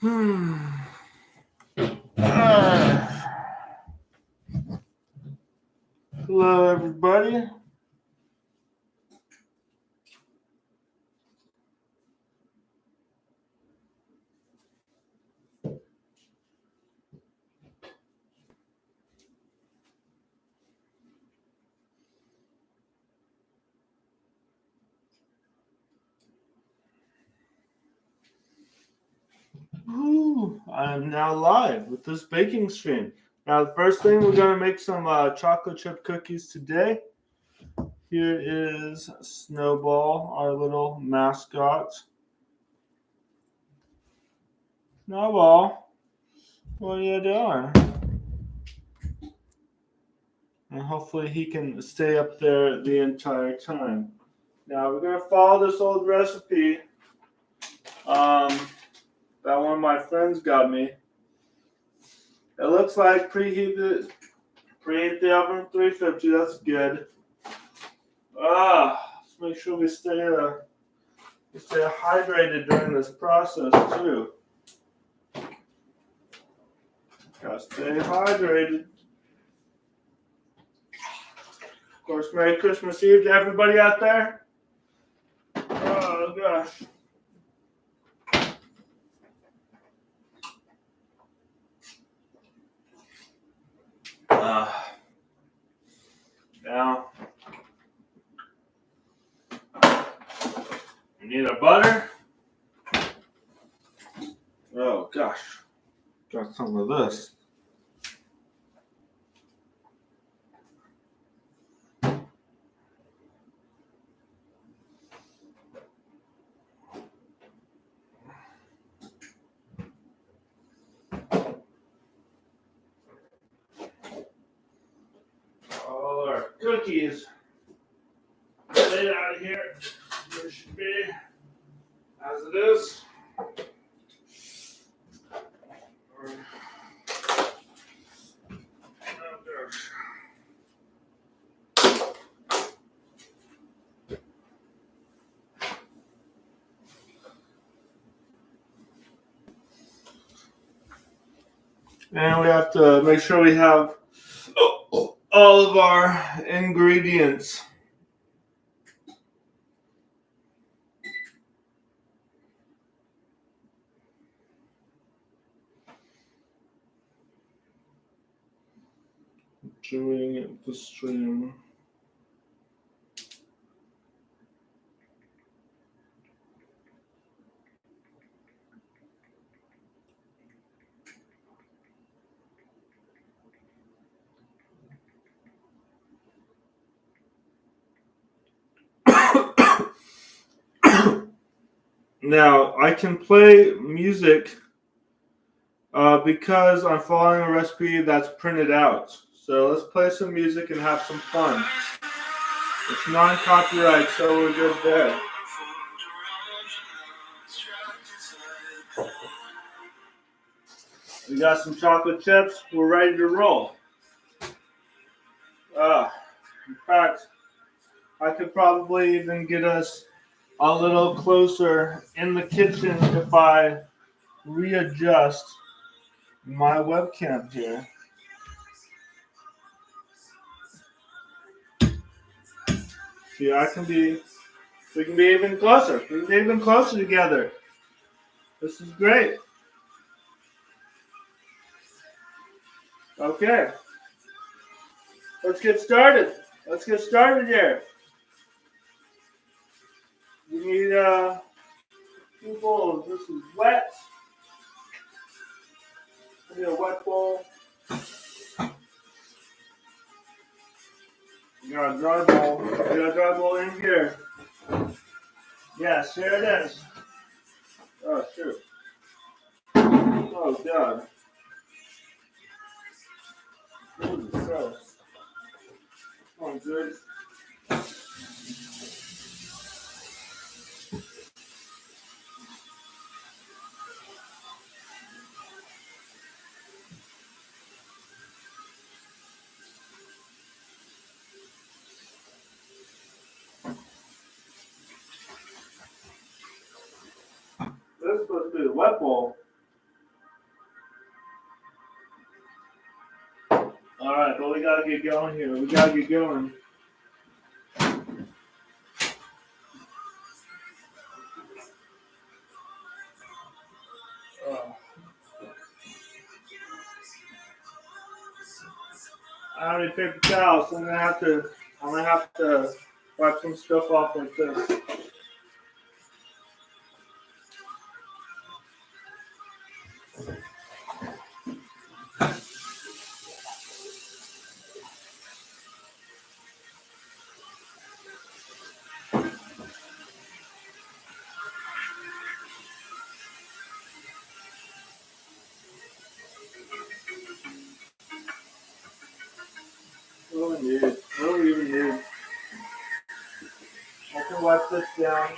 Hello, everybody. I'm now live with this baking stream. Now, the first thing, we're going to make some chocolate chip cookies today. Here is Snowball, our little mascot. Snowball, what are you doing? And hopefully he can stay up there the entire time. Now, we're going to follow this old recipe that one of my friends got me. It looks like preheat the oven 350. That's good. Let's make sure we stay hydrated during this process too. Gotta stay hydrated. Of course, Merry Christmas Eve to everybody out there. Oh gosh. Now, we need our butter. Oh gosh, got some of this. All our cookies laid out here. There should be as it is. And we have to make sure we have all of our ingredients. Doing the stream. Now, I can play music because I'm following a recipe that's printed out. So let's play some music and have some fun. It's non-copyright, so we're good there. We got some chocolate chips. We're ready to roll. In fact, I could probably even get us a little closer in the kitchen if I readjust my webcam here. See, we can be even closer. We can be even closer together. This is great. Okay. Let's get started. Let's get started here. We need 2 bowls. This is wet. I need a wet bowl. You got a dry bowl. You got a dry bowl in here. Yes, here it is. Oh, shoot. Oh, God. Holy crap. Come on, good. This is supposed to be the wet bowl. All right, but we gotta get going here. We gotta get going. I don't need paper towels, so I'm gonna have to wipe some stuff off like this. What do we need? What do we even need? I can wipe this down.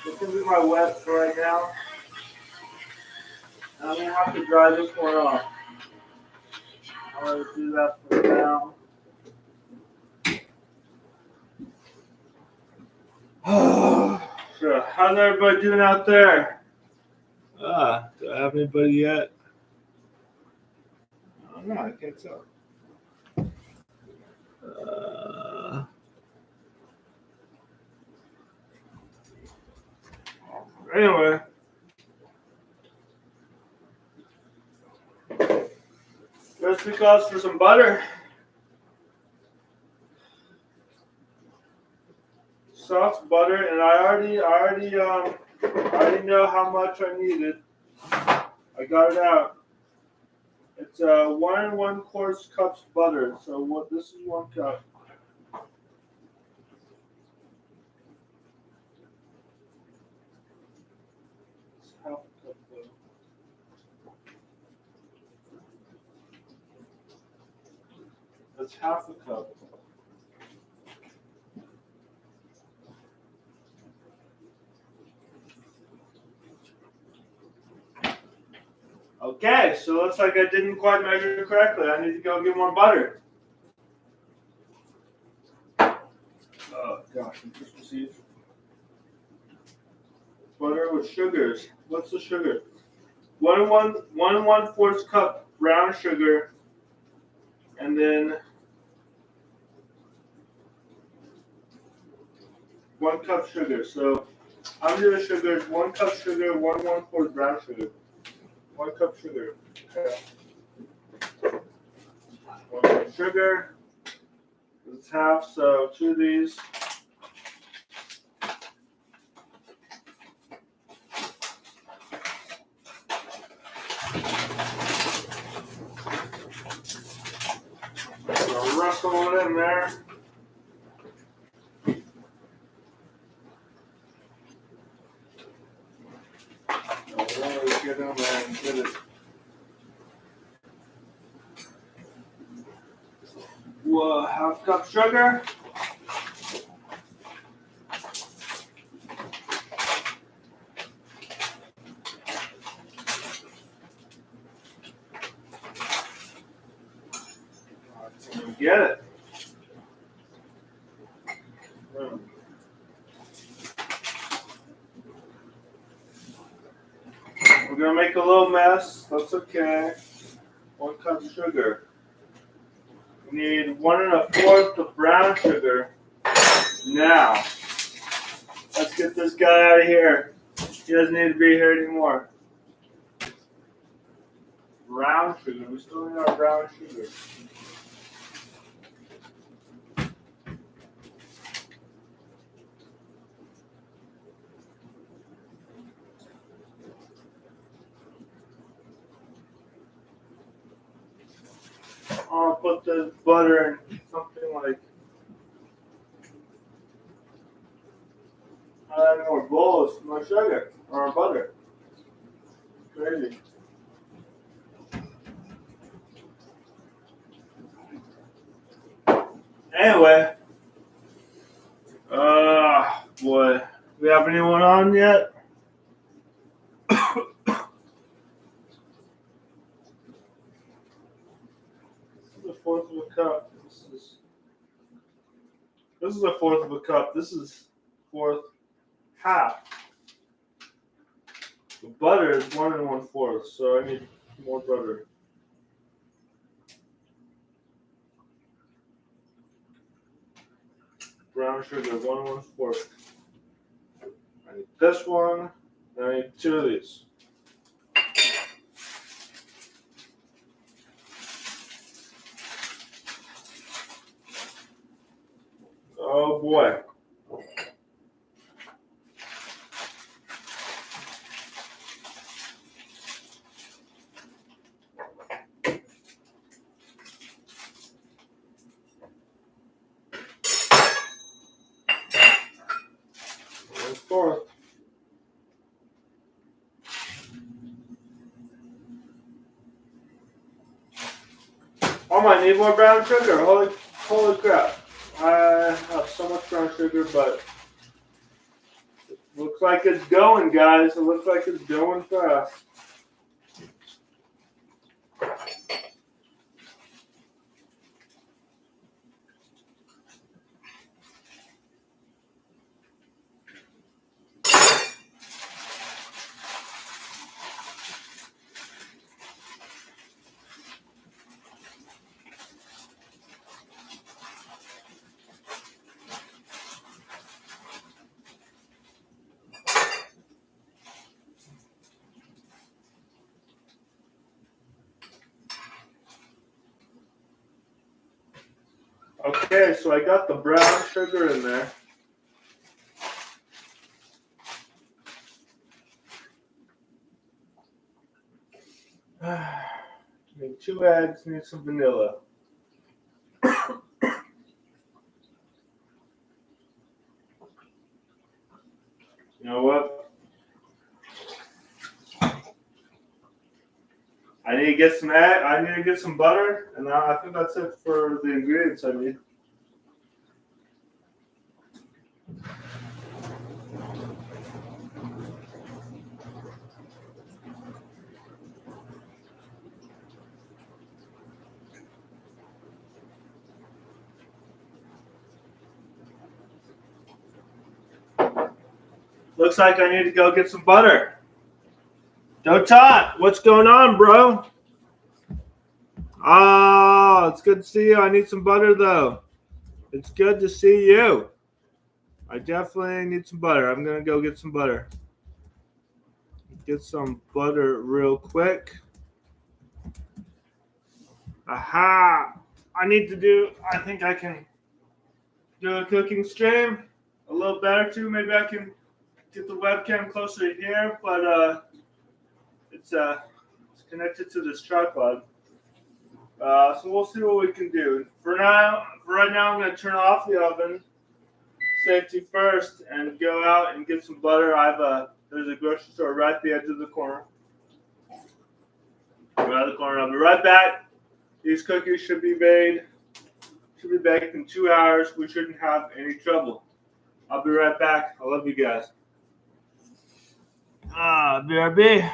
This can be my wet for right now. I'm gonna have to dry this one off. I'm gonna do that for now. So, how's everybody doing out there? Do I have anybody yet? I don't know, I can't tell. Anyway. Just because for some butter. Soft butter, and I already know how much I needed. I got it out. It's 1 1/4 cups butter. So what? This is 1 cup. It's half a cup though. That's half a cup. Okay, so it looks like I didn't quite measure correctly. I need to go get more butter. Oh gosh, I just received butter with sugars. What's the sugar? 1 1/4 cup brown sugar, and then 1 cup sugar. So I'm doing sugar. 1 cup sugar, 1 1/4 brown sugar. 1 cup sugar. Okay. 1 cup sugar. It's half, so 2 of these. So rustle it in there. Really get in there and get it. Whoa, half cup sugar. Get it. We're gonna make a little mess. That's okay. 1 cup sugar. We need 1 1/4 of brown sugar. Now, let's get this guy out of here. He doesn't need to be here anymore. Brown sugar. We still need our brown sugar. I'll put the butter in something like more bowls, more sugar, or butter. Crazy. Anyway, boy, we have anyone on yet? This is a fourth of a cup. This is a fourth of a cup. This is fourth half. The butter is 1 1/4, so I need more butter. Brown sugar, 1 1/4. I need this one, and I need 2 of these. Oh boy. Fourth. Oh, I need more brown sugar. Holy crap. I have so much brown sugar, but it looks like it's going, guys. It looks like it's going fast. Okay, so I got the brown sugar in there. Need 2 eggs, need some vanilla. You know what? I need to get some egg. I need to get some butter, and I think that's it for the ingredients I need. Looks like I need to go get some butter. Dotat, what's going on, bro? Oh, it's good to see you. I need some butter, though. It's good to see you. I definitely need some butter. I'm going to go get some butter. Get some butter real quick. Aha! I think I can do a cooking stream a little better, too. Maybe I can get the webcam closer to here, but it's connected to this tripod. So we'll see what we can do. For right now, I'm going to turn off the oven, safety first, and go out and get some butter. There's a grocery store right at the edge of the corner. Right at the corner. I'll be right back. These cookies should be baked in 2 hours. We shouldn't have any trouble. I'll be right back. I love you guys. BRB.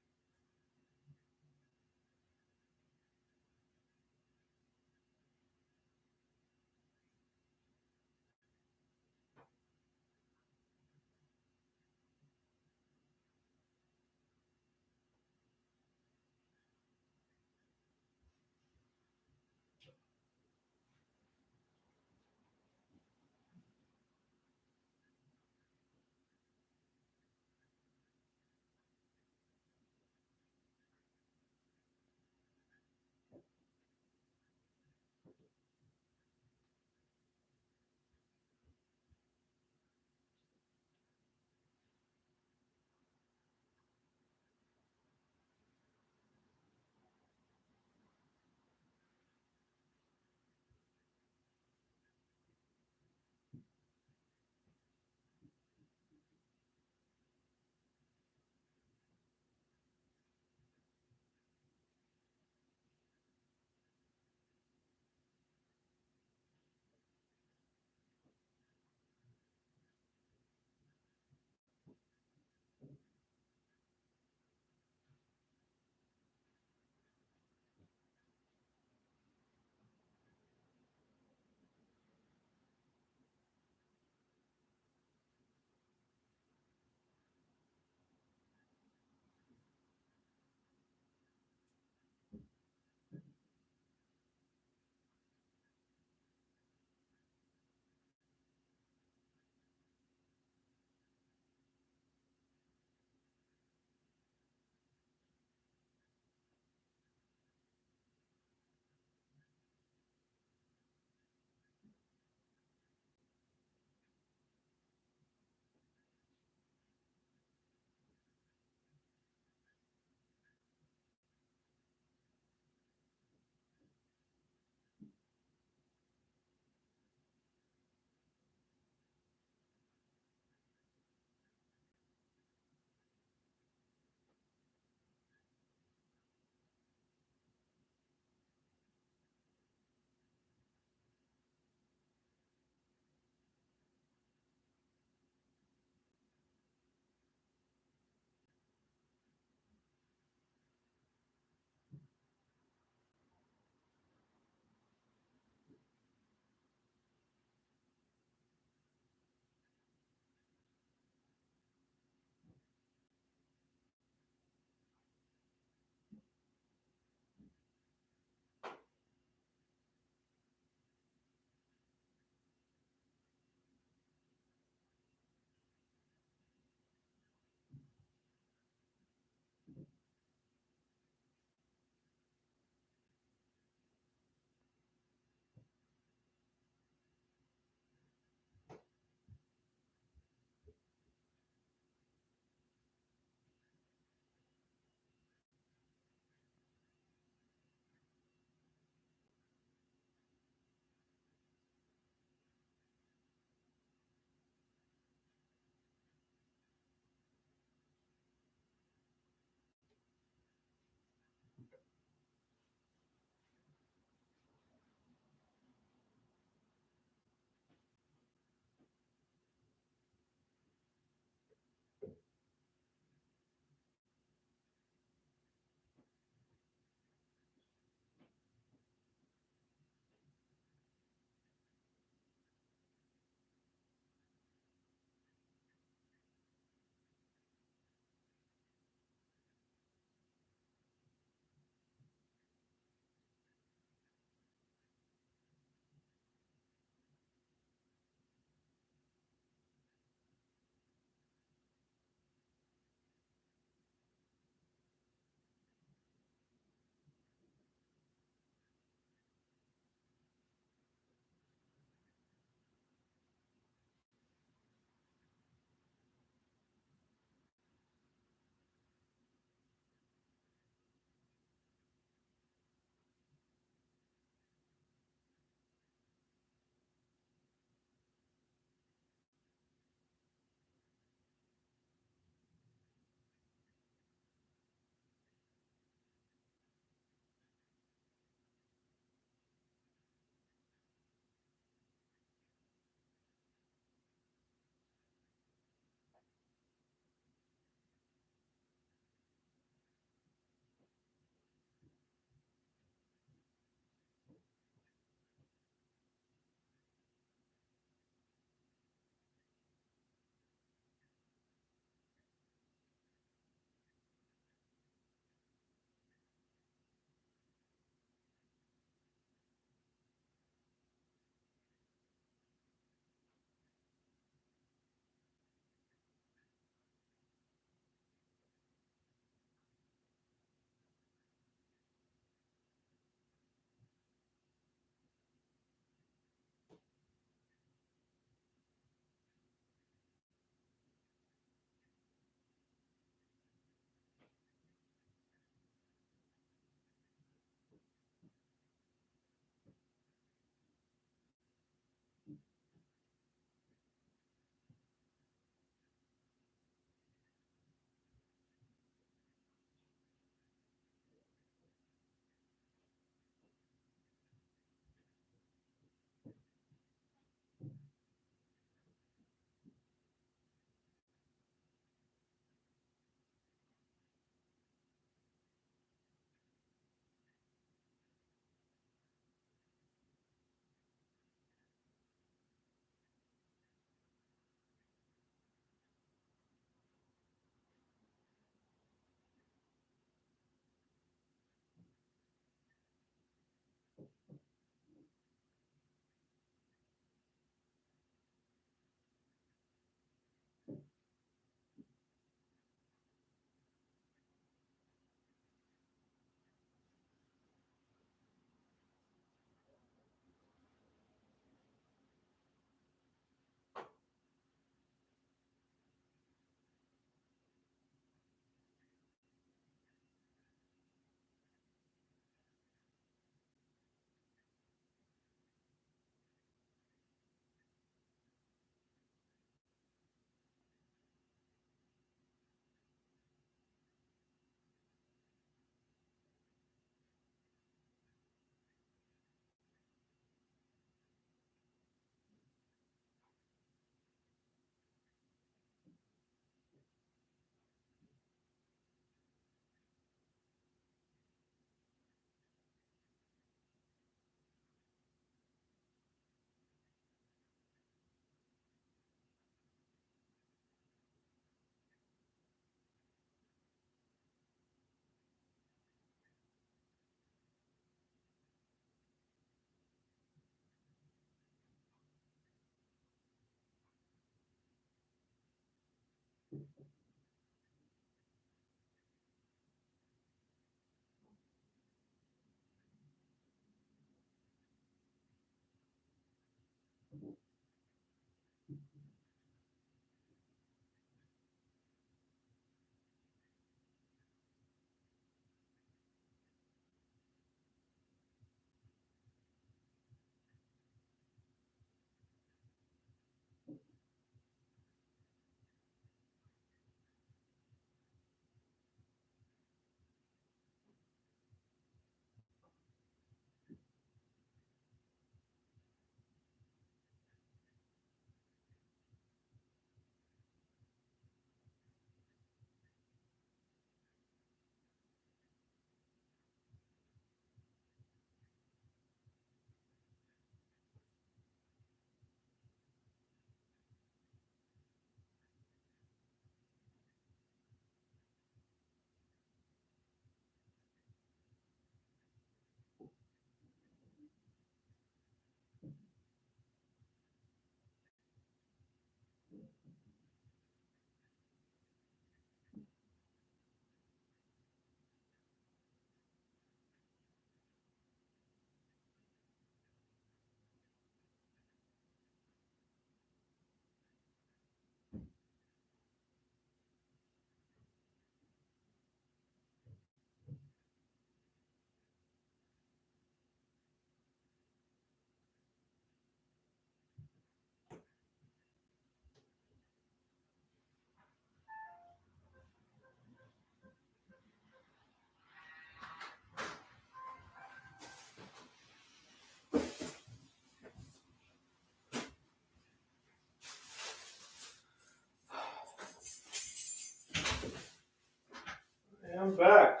I'm back.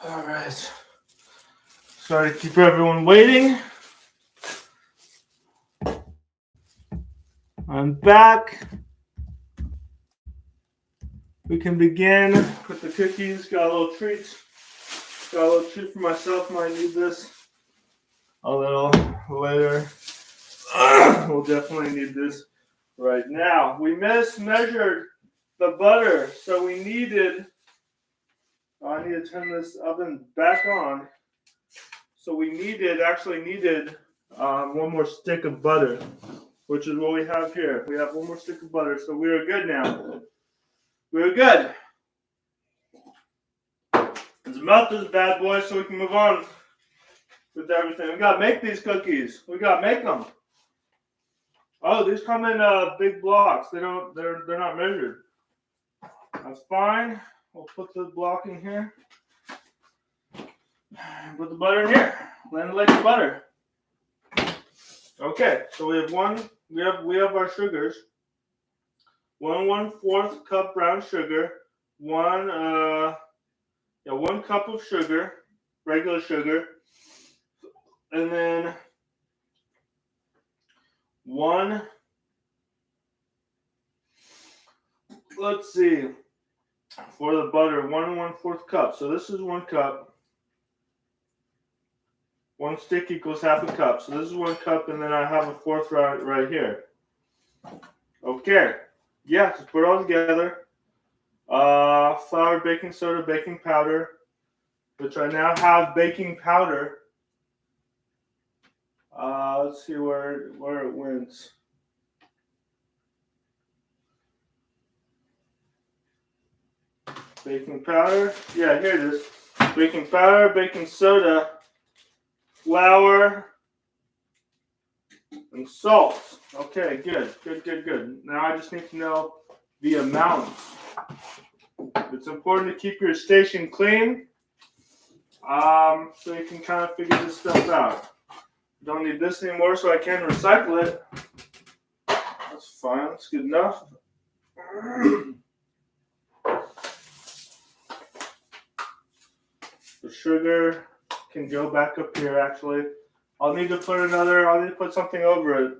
All right. Sorry to keep everyone waiting. I'm back. We can begin with the cookies. Got a little treat. Got a little treat for myself. Might need this a little later. We'll definitely need this right now. We mismeasured the butter, so we needed. I need to turn this oven back on. So we actually needed one more stick of butter, which is what we have here. We have one more stick of butter, so we are good now. We're good. Let's melt this bad boy so we can move on with everything. We gotta make these cookies. We gotta make them. Oh, these come in big blocks. They're not measured. That's fine. We'll put the block in here. Put the butter in here. Land like the butter. Okay, so we have our sugars. 1/4 cup brown sugar. One cup of sugar, regular sugar, and then let's see, for the butter, 1/4 cup. So this is 1 cup. 1 stick equals 1/2 cup. So this is 1 cup, and then I have a fourth right here. Okay. Yeah, just put it all together. Flour, baking soda, baking powder, which I now have baking powder. Let's see where it went. Baking powder. Yeah, here it is. Baking powder, baking soda, flour, and salt. Okay, good. Now I just need to know the amounts. It's important to keep your station clean, so you can kind of figure this stuff out. Don't need this anymore, so I can recycle it. That's fine. That's good enough. The sugar can go back up here. Actually, I'll need to put something over it.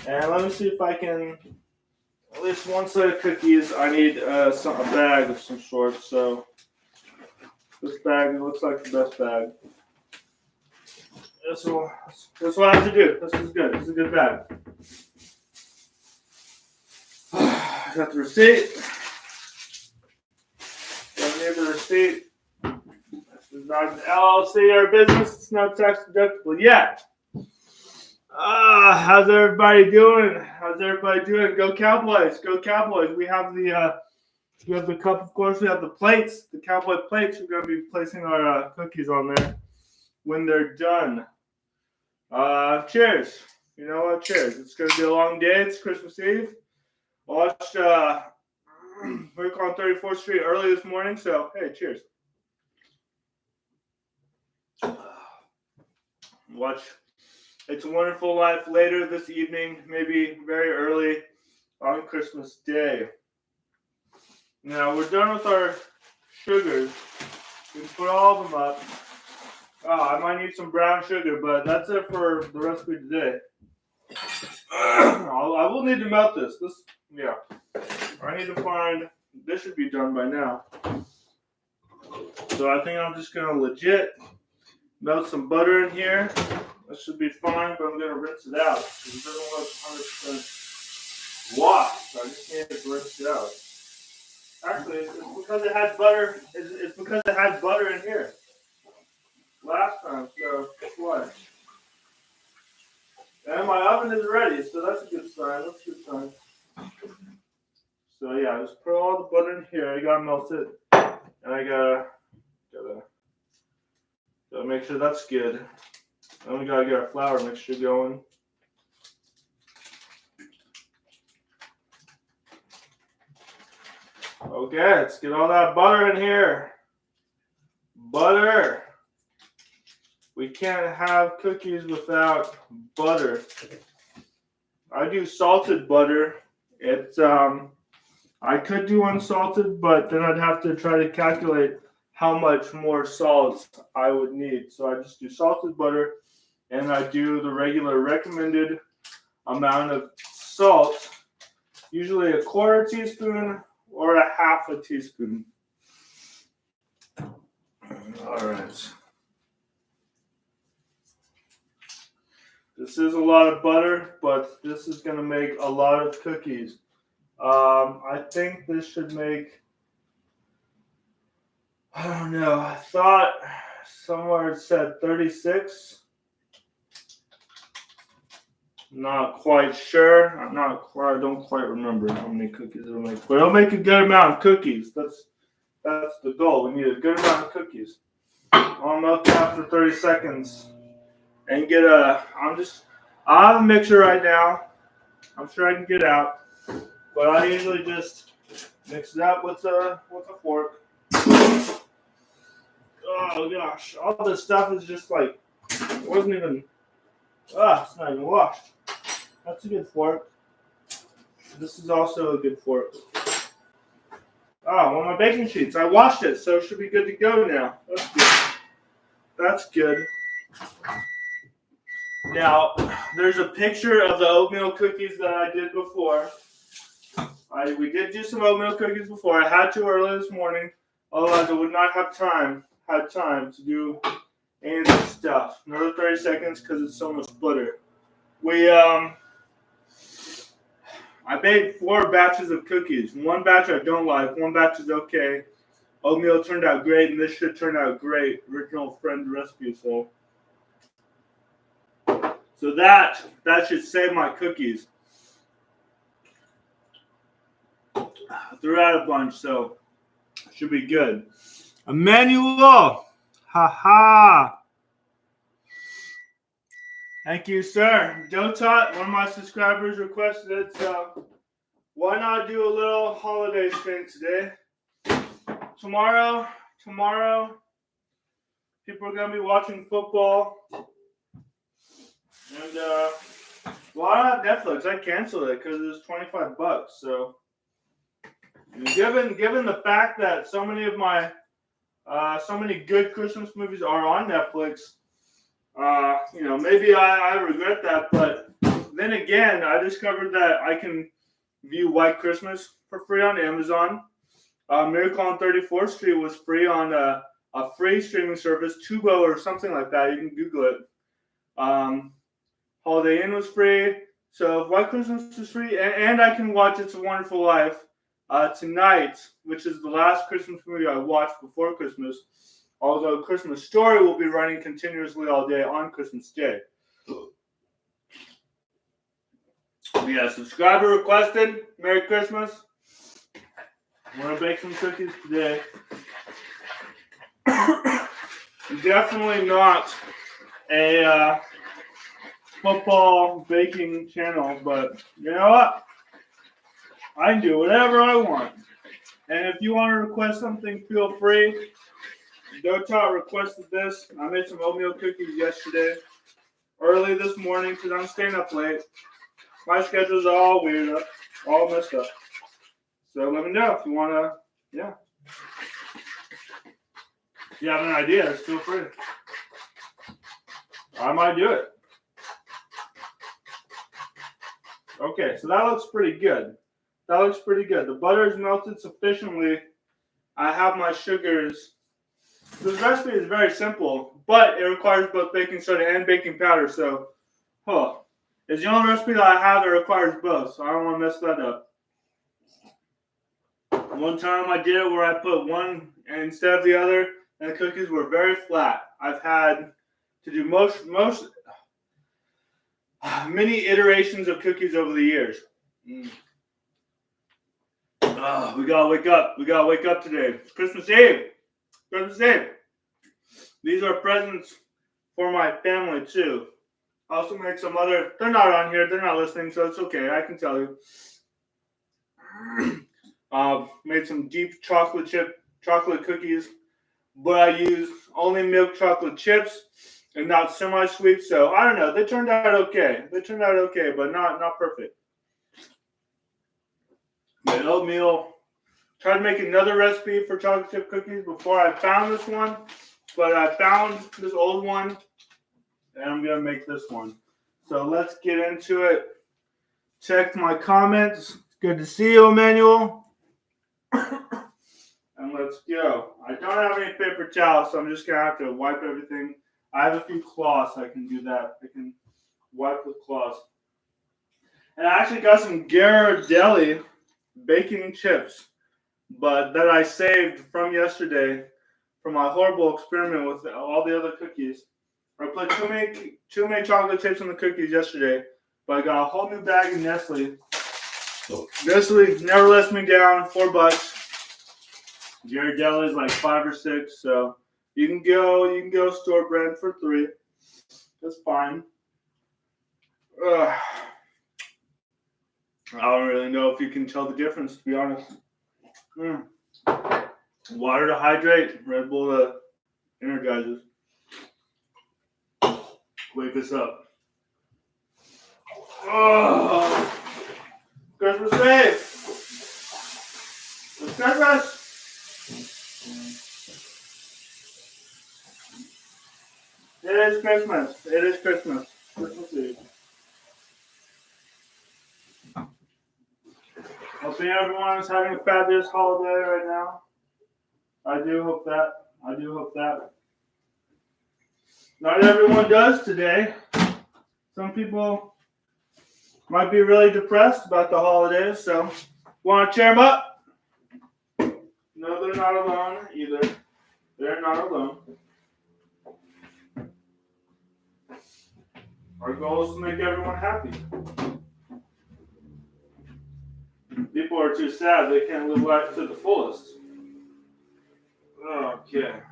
And let me see if I can. At least one set of cookies. I need a bag of some sort. So this bag looks like the best bag. That's what I have to do. This is good. This is a good bag. Got the receipt. Don't need the receipt. This is not an LLC or business. It's not tax deductible yet. How's everybody doing? Go Cowboys! Go Cowboys! We have the cup, of course. We have the plates, the Cowboy plates. We're going to be placing our cookies on there when they're done. Cheers! You know what? Cheers! It's going to be a long day. It's Christmas Eve. I watched Miracle on 34th Street early this morning. So hey, cheers! Watch It's a Wonderful Life later this evening, maybe very early on Christmas Day. Now we're done with our sugars. We can put all of them up. I might need some brown sugar, but that's it for the recipe today. I will need to melt this. I need to find. This should be done by now. So I think I'm just gonna legit melt some butter in here. That should be fine, but I'm going to rinse it out because it doesn't look 100% washed. I just need to rinse it out. Actually, it's because it had butter. It's because it had butter in here last time. So guess what? And my oven is ready. So so that's a good sign. That's a good sign. So yeah, just put all the butter in here. I gotta melt it, and I gotta make sure that's good. Then we gotta get our flour mixture going. Okay, let's get all that butter in here. Butter. We can't have cookies without butter. I do salted butter. It's I could do unsalted, but then I'd have to try to calculate how much more salt I would need. So I just do salted butter, and I do the regular recommended amount of salt, usually a quarter teaspoon or a half a teaspoon. All right. This is a lot of butter, but this is going to make a lot of cookies. I think this should make, I don't know, I thought somewhere it said 36. Not quite sure. I don't quite remember how many cookies it'll make. But it'll make a good amount of cookies. That's the goal. We need a good amount of cookies. I'll melt that for 30 seconds and get I have a mixer right now. I'm sure I can get out. But I usually just mix it up with a fork. Oh gosh. All this stuff is just like, it wasn't even, it's not even washed. That's a good fork. This is also a good fork. Oh, one of my baking sheets. I washed it, so it should be good to go now. That's good. That's good. Now, there's a picture of the oatmeal cookies that I did before. We did do some oatmeal cookies before. I had to early this morning. Otherwise, I would not have had time to do any of this stuff. Another 30 seconds because it's so much butter. I made 4 batches of cookies. One batch I don't like. One batch is okay. Oatmeal turned out great, and this should turn out great. Original friend recipe. So that should save my cookies. I threw out a bunch, so it should be good. Emmanuel, haha. Thank you, sir. Dotot, one of my subscribers requested it, so why not do a little holiday stream today? Tomorrow, people are gonna be watching football, and well, I don't have Netflix. I canceled it because it was $25. So, given the fact that so many of my so many good Christmas movies are on Netflix, maybe I regret that. But then again, I discovered that I can view White Christmas for free on Amazon. Miracle on 34th Street was free on a free streaming service, Tubo or something like that. You can Google it. Holiday Inn was free. So White Christmas is free, and I can watch It's a Wonderful Life tonight, which is the last Christmas movie I watched before Christmas. Although Christmas Story will be running continuously all day on Christmas Day. Yeah, subscriber requested. Merry Christmas. I'm going to bake some cookies today. Definitely not a football baking channel, but you know what? I can do whatever I want. And if you want to request something, feel free. Dotot requested this. I made some oatmeal cookies yesterday, early this morning, because I'm staying up late. My schedule's all weird, all messed up. So let me know if you want to, yeah. If you have an idea, feel free. I might do it. Okay, so that looks pretty good. The butter is melted sufficiently. I have my sugars. This recipe is very simple, but it requires both baking soda and baking powder. So, it's the only recipe that I have that requires both. So I don't want to mess that up. One time I did it where I put one instead of the other, and the cookies were very flat. I've had to do most. many iterations of cookies over the years. We gotta wake up. We gotta wake up today. It's Christmas Eve. Christmas Eve. These are presents for my family too. I also made some other. They're not on here. They're not listening, so it's okay. I can tell you. Made some deep chocolate cookies, but I used only milk chocolate chips and not semi-sweet. So I don't know. They turned out okay. But not perfect. Made oatmeal. Tried to make another recipe for chocolate chip cookies before I found this one, but I found this old one, and I'm gonna make this one. So let's get into it. Check my comments. Good to see you, Emmanuel. And let's go. I don't have any paper towels, so I'm just gonna have to wipe everything. I have a few cloths. I can do that. I can wipe with cloths. And I actually got some Ghirardelli baking chips, but that I saved from yesterday from my horrible experiment with all the other cookies. I put too many chocolate chips in the cookies yesterday, but I got a whole new bag of Nestle. Nestle never lets me down. $4. Ghirardelli is like 5 or 6, so you can go store brand for $3. That's fine. I don't really know if you can tell the difference, to be honest. Water to hydrate, Red Bull to energizes. Wake us up. Oh, Christmas Day. It's Christmas. It is Christmas. It is Christmas. Christmas Eve. Hoping everyone is having a fabulous holiday right now. I do hope that. Not everyone does today. Some people might be really depressed about the holidays, so want to cheer them up? No, they're not alone either. They're not alone. Our goal is to make everyone happy. People are too sad they can't live life to the fullest. Okay.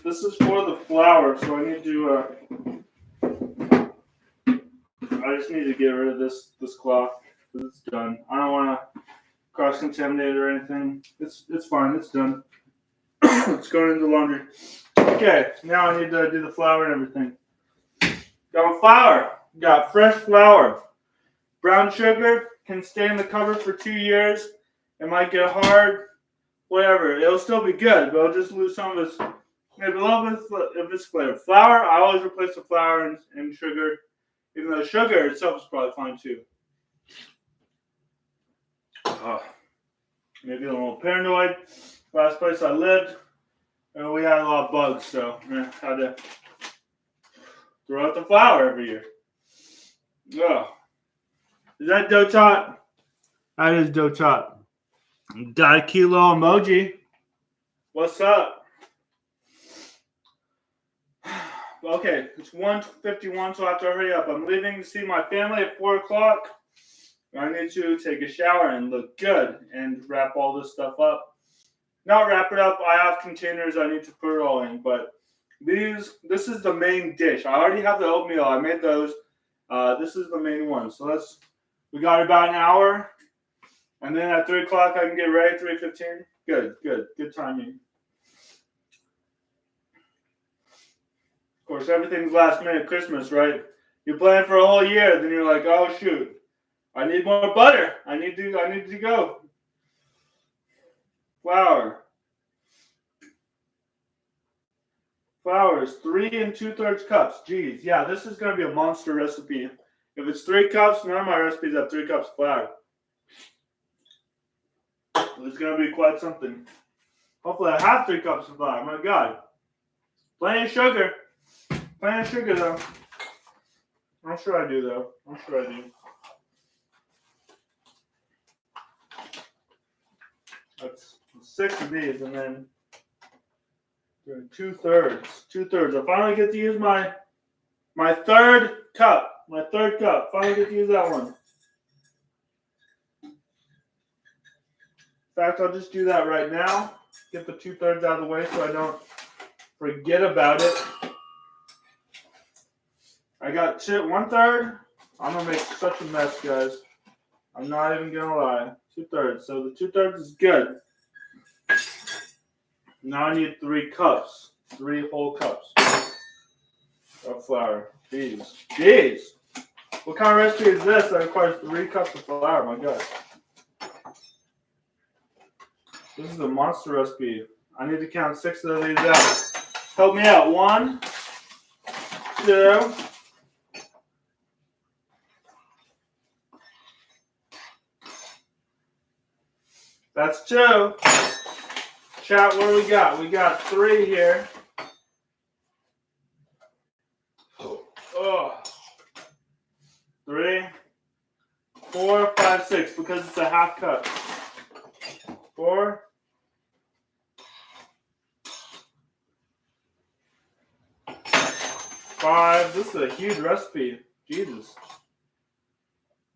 This is for the flour, so I need to, I just need to get rid of this cloth, because it's done. I don't want to cross-contaminate it or anything. It's fine, it's done. It's going into the laundry. Okay, now I need to do the flour and everything. Got flour. Got fresh flour. Brown sugar can stay in the cupboard for 2 years. It might get hard, whatever. It'll still be good, but it'll just lose some of its, maybe a little bit of its flavor. Flour, I always replace the flour and sugar, even though sugar itself is probably fine too. Maybe a little paranoid. Last place I lived, we had a lot of bugs, so I had to throw out the flour every year. Oh. Is that dough tot? That is dough tot. Got a kilo emoji. What's up? Okay, it's 1:51, so I have to hurry up. I'm leaving to see my family at 4 o'clock. I need to take a shower and look good and wrap all this stuff up. Not wrap it up. I have containers I need to put it all in, but this is the main dish. I already have the oatmeal. I made those. This is the main one. So we got about an hour, and then at 3 o'clock I can get ready. 3:15. Good timing. Of course, everything's last minute Christmas, right? You plan for a whole year, then you're like, oh shoot, I need more butter. I need to go. Flour is 3 2/3 cups. Geez, yeah, this is gonna be a monster recipe. If it's 3 cups, none of my recipes have 3 cups of flour. It's gonna be quite something. Hopefully, I have 3 cups of flour. My God. Plenty of sugar. Plenty of sugar, though. I'm sure I do, though. I'm sure I do. That's 6 of these, and then 2/3. 2/3. I finally get to use my third cup. My third cup. Finally get to use that one. In fact, I'll just do that right now. Get the 2/3 out of the way so I don't forget about it. I got 1/3. I'm gonna make such a mess, guys. I'm not even gonna lie. 2/3. So the 2/3 is good. Now I need 3 cups. 3 whole cups of flour. Jeez. What kind of recipe is this that requires 3 cups of flour? My God. This is a monster recipe. I need to count 6 of these out. Help me out. 1, 2. That's 2. Chat, what do we got? We got 3 here. Oh. 3, 4, 5, 6, because it's a half cup. 4. 5. This is a huge recipe. Jesus.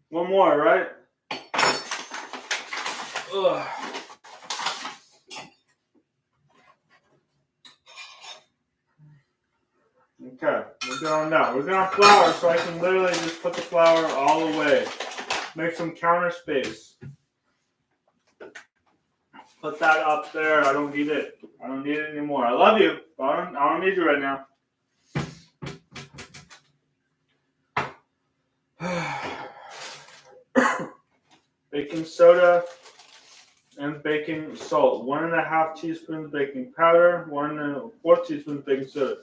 1 more, right? Ugh. Okay, we're going now. We're going to flour, so I can literally just put the flour all away. Make some counter space. Put that up there. I don't need it. I don't need it anymore. I love you, but I don't need you right now. Baking soda and baking salt. 1.5 teaspoons baking powder. 1.25 teaspoons baking soda.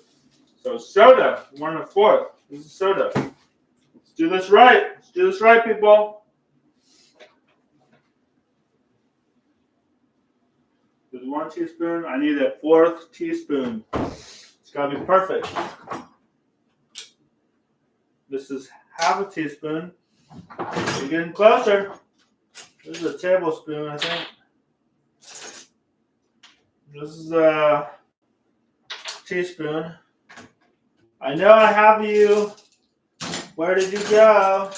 So soda, 1.25. This is soda. Let's do this right. Let's do this right, people. There's 1 teaspoon. I need a 1/4 teaspoon. It's got to be perfect. This is 1/2 teaspoon. You're getting closer. This is a tablespoon, I think. This is a teaspoon. I know I have you. Where did you go?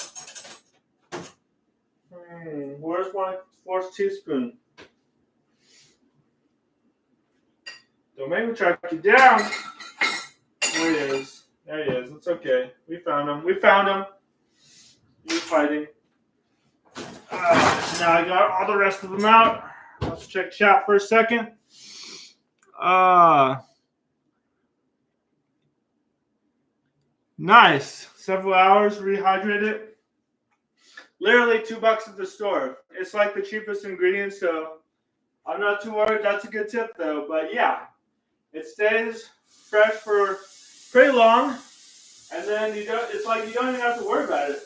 Where's my 1/4 teaspoon? Don't make me track you down. There he is. There he is. It's okay. We found him. We found him. You're fighting. Now I got all the rest of them out. Let's check chat for a second. Nice. Several hours, rehydrate it. Literally $2 at the store. It's like the cheapest ingredient, so I'm not too worried. That's a good tip, though. But yeah, it stays fresh for pretty long, and then it's like you don't even have to worry about it.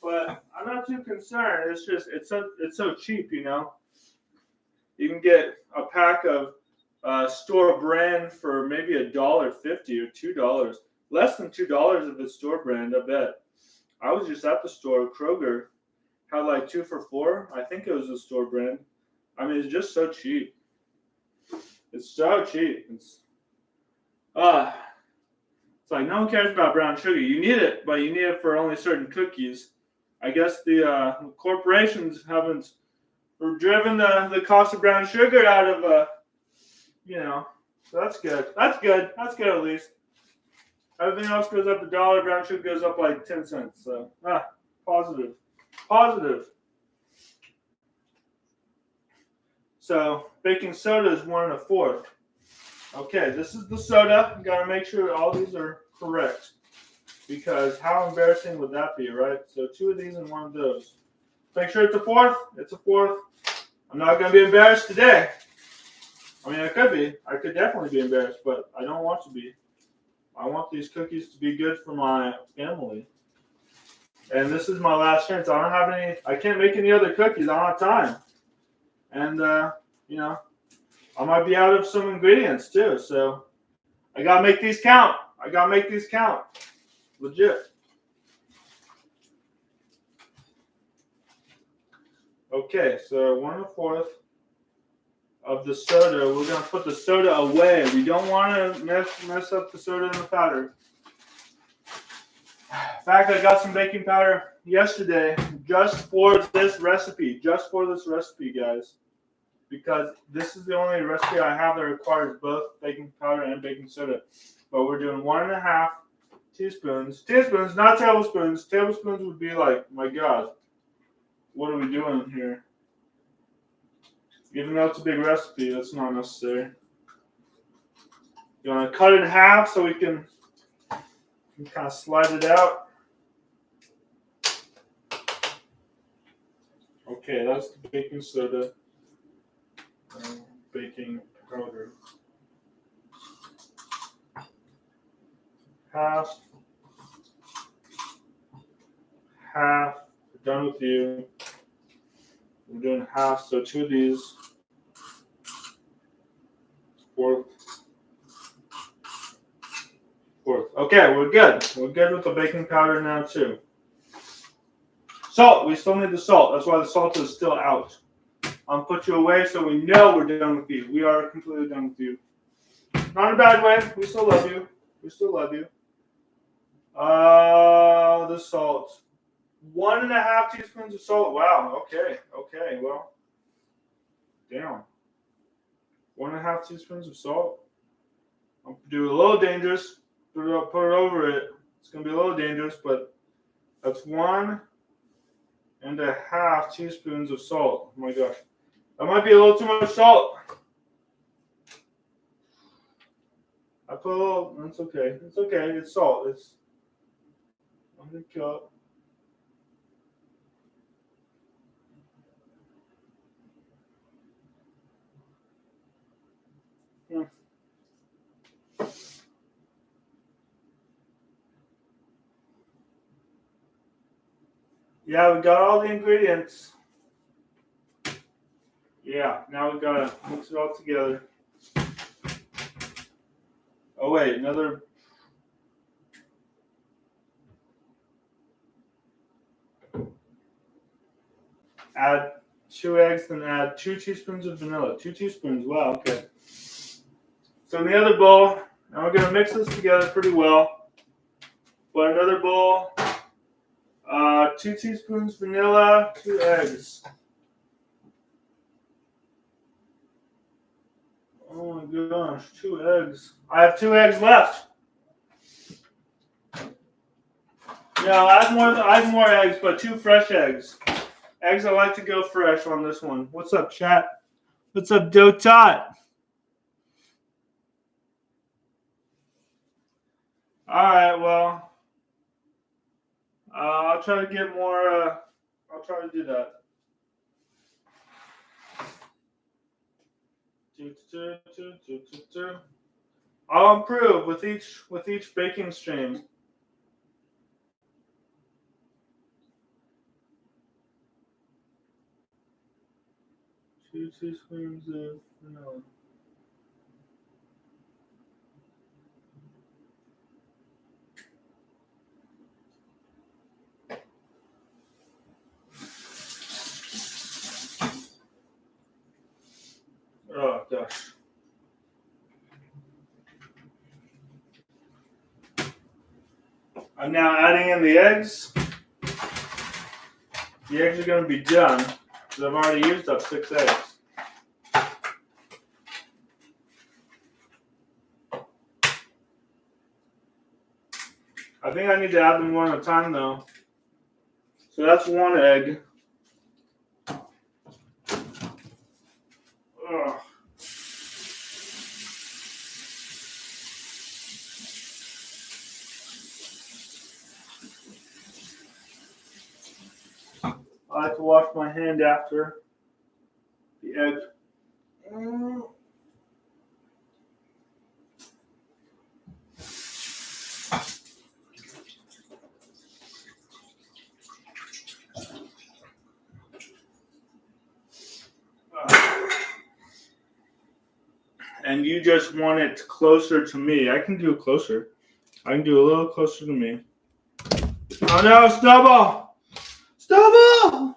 But I'm not too concerned. It's just it's so cheap, you know. You can get a pack of store brand for maybe $1.50 or $2. Less than $2 if it's store brand, I bet. I was just at the store. Kroger had like 2 for $4. I think it was a store brand. I mean, it's just so cheap. It's so cheap. It's like no one cares about brown sugar. You need it, but you need it for only certain cookies. I guess the corporations haven't driven the cost of brown sugar out of so that's good. That's good. That's good at least. Everything else goes up $1. Brown sugar goes up like 10 cents. So positive. Positive. So baking soda is 1 1/4. Okay, this is the soda. You gotta make sure all these are correct. Because how embarrassing would that be, right? So 2 of these and 1 of those. Make sure it's a 1/4. It's a 1/4. I'm not gonna be embarrassed today. I mean, I could be. I could definitely be embarrassed, but I don't want to be. I want these cookies to be good for my family. And this is my last chance. I don't have any. I can't make any other cookies. I don't have time. And I might be out of some ingredients too. So I gotta make these count. I gotta make these count. Legit. Okay, so 1/4 of the soda. We're gonna put the soda away. We don't want to mess up the soda and the powder. In fact, I got some baking powder yesterday just for this recipe. Just for this recipe, guys. Because this is the only recipe I have that requires both baking powder and baking soda. But we're doing 1.5 teaspoons. Teaspoons, not tablespoons. Tablespoons would be like, my God, what are we doing here? Even though it's a big recipe, that's not necessary. You want to cut it in half so we can kind of slide it out. Okay, that's the baking soda. Baking powder. Half. Half. We're done with you. We're doing half, so 2 of these. 1/4. Okay, we're good. We're good with the baking powder now too. Salt. We still need the salt. That's why the salt is still out. I'll put you away so we know we're done with you. We are completely done with you. Not in a bad way. We still love you. We still love you. The salt. 1.5 teaspoons of salt. Wow. Okay. Okay. Well, damn. 1.5 teaspoons of salt. I'll do a little dangerous. Put it over it. It's gonna be a little dangerous, but that's 1.5 teaspoons of salt. Oh my gosh. That might be a little too much salt. I put a little. That's okay. It's okay. It's salt. I'm gonna kill it. Yeah, we got all the ingredients. Yeah, now we gotta mix it all together. Oh wait, another. Add 2 eggs, then add 2 teaspoons of vanilla. 2 teaspoons. Wow. Okay. So in the other bowl, now we're gonna mix this together pretty well. But another bowl, 2 teaspoons vanilla, 2 eggs. Oh my gosh, 2 eggs. I have 2 eggs left. No, I have more eggs, but 2 fresh eggs. Eggs, I like to go fresh on this one. What's up, chat? What's up, Doe Tot? All right, well, I'll try to get more. I'll try to do that. I'll improve with each baking stream. Two teaspoons of vanilla. Oh gosh. I'm now adding in the eggs. The eggs are going to be done because I've already used up 6 eggs. I think I need to add them one at a time though. So that's 1 egg. Ugh. I like to wash my hand after the egg. and you just want it closer to me, I can do it closer. I can do a little closer to me. Oh no, Snowball! Snowball!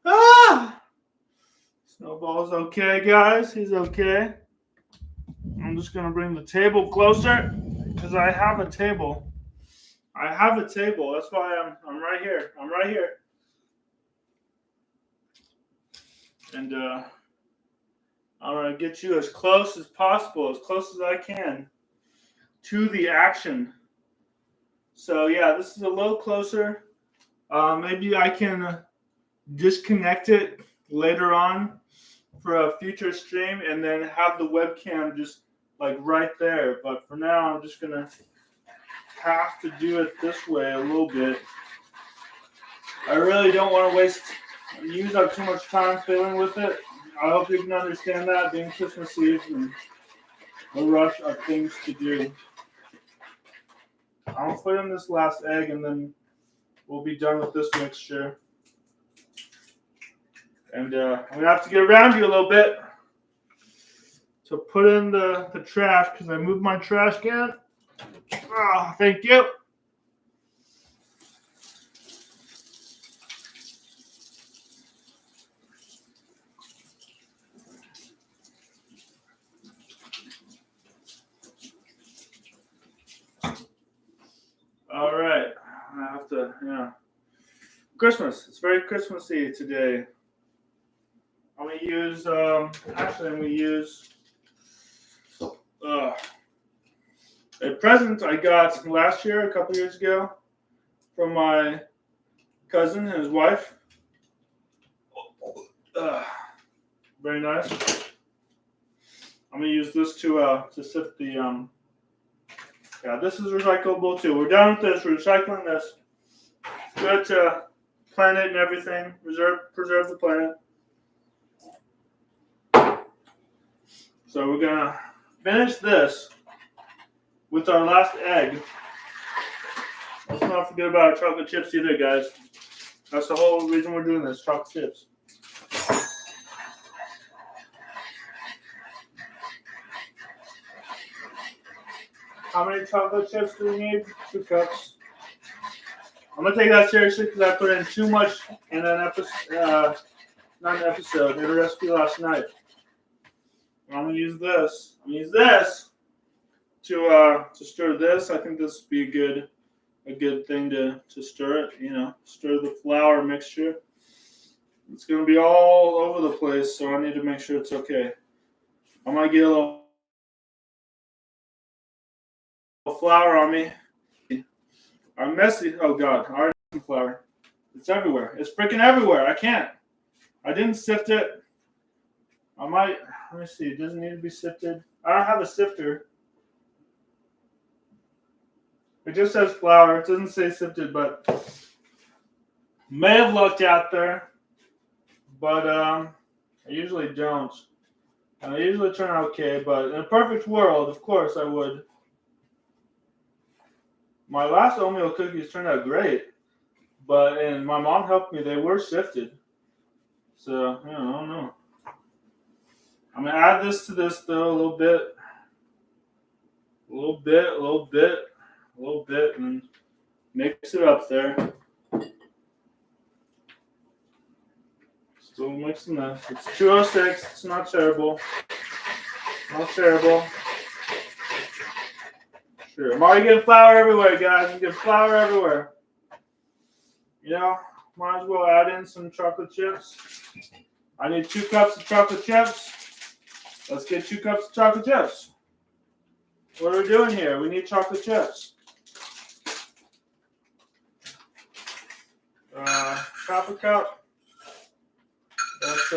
Ah! Snowball's okay, guys. He's okay. I'm just gonna bring the table closer because I have a table. I have a table. That's why I'm right here. I'm right here. And I'm gonna get you as close as possible, as close as I can to the action. So yeah, this is a little closer. Maybe I can disconnect it later on for a future stream and then have the webcam just like right there. But for now, I'm just gonna have to do it this way a little bit. I really don't want to use up too much time fiddling with it. I hope you can understand that, being Christmas Eve and a rush of things to do. I'll put in this last egg and then we'll be done with this mixture. And I'm going to have to get around you a little bit to put in the trash because I moved my trash can. Oh, thank you. All right. I have to, Christmas. It's very Christmassy today. I'm going to use, a present I got last year, a couple years ago, from my cousin and his wife. Very nice. I'm going to use this to sift the, yeah, this is recyclable too. We're done with this. We're recycling this. It's good to planet and everything. Preserve the planet. So we're going to finish this with our last egg. Let's not forget about our chocolate chips either, guys. That's the whole reason we're doing this, chocolate chips. How many chocolate chips do we need? 2 cups. I'm going to take that seriously because I put in too much in an episode, not an episode, in a recipe last night. I'm going to use this. I'm going to use this to stir this. I think this would be a good thing to stir it, stir the flour mixture. It's going to be all over the place, so I need to make sure it's okay. I might get a little flour on me. I'm messy. Oh God, our flour. It's everywhere. It's freaking everywhere. I didn't sift it. Let me see. It doesn't need to be sifted. I don't have a sifter. It just says flour. It doesn't say sifted, but may have looked out there. But I usually don't. I usually turn out okay, but in a perfect world, of course, I would. My last oatmeal cookies turned out great, and my mom helped me. They were sifted. So, I don't know. I'm going to add this to this, though, a little bit, and mix it up there. Still mixing this. It's 206. It's not terrible. Not terrible. Sure. I'm already getting flour everywhere, guys. I'm getting flour everywhere. Might as well add in some chocolate chips. I need 2 cups of chocolate chips. Let's get 2 cups of chocolate chips. What are we doing here? We need chocolate chips. Half a cup. That's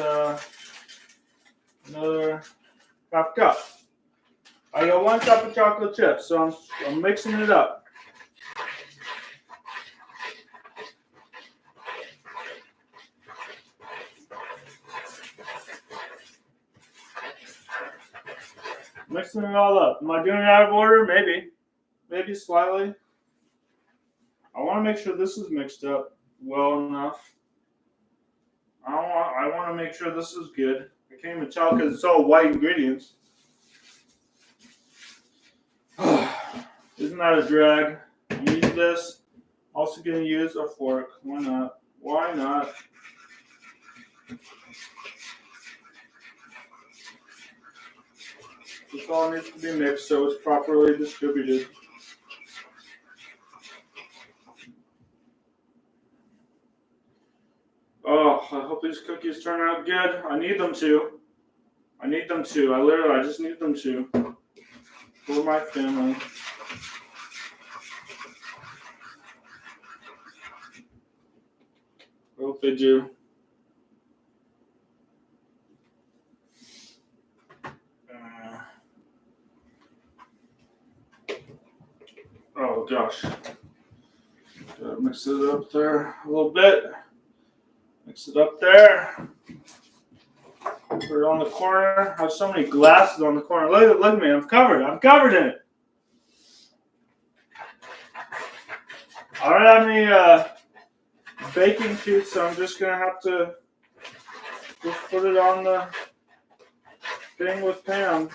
another half cup. I got 1 cup of chocolate chips, so I'm mixing it up. Mixing it all up. Am I doing it out of order? Maybe slightly. I want to make sure this is mixed up well enough. I want to make sure this is good. I can't even tell because it's all white ingredients. Isn't that a drag? Use this. Also gonna use a fork. Why not? Why not? This all needs to be mixed so it's properly distributed. Oh, I hope these cookies turn out good. I need them to. I need them to. I just need them to. For my family. I hope they do. Oh gosh. Gotta mix it up there a little bit. Mix it up there. Put it on the corner. I have so many glasses on the corner. Look at me. I'm covered. I'm covered in it. I don't have any baking sheets, so I'm just gonna have to just put it on the thing with Pam,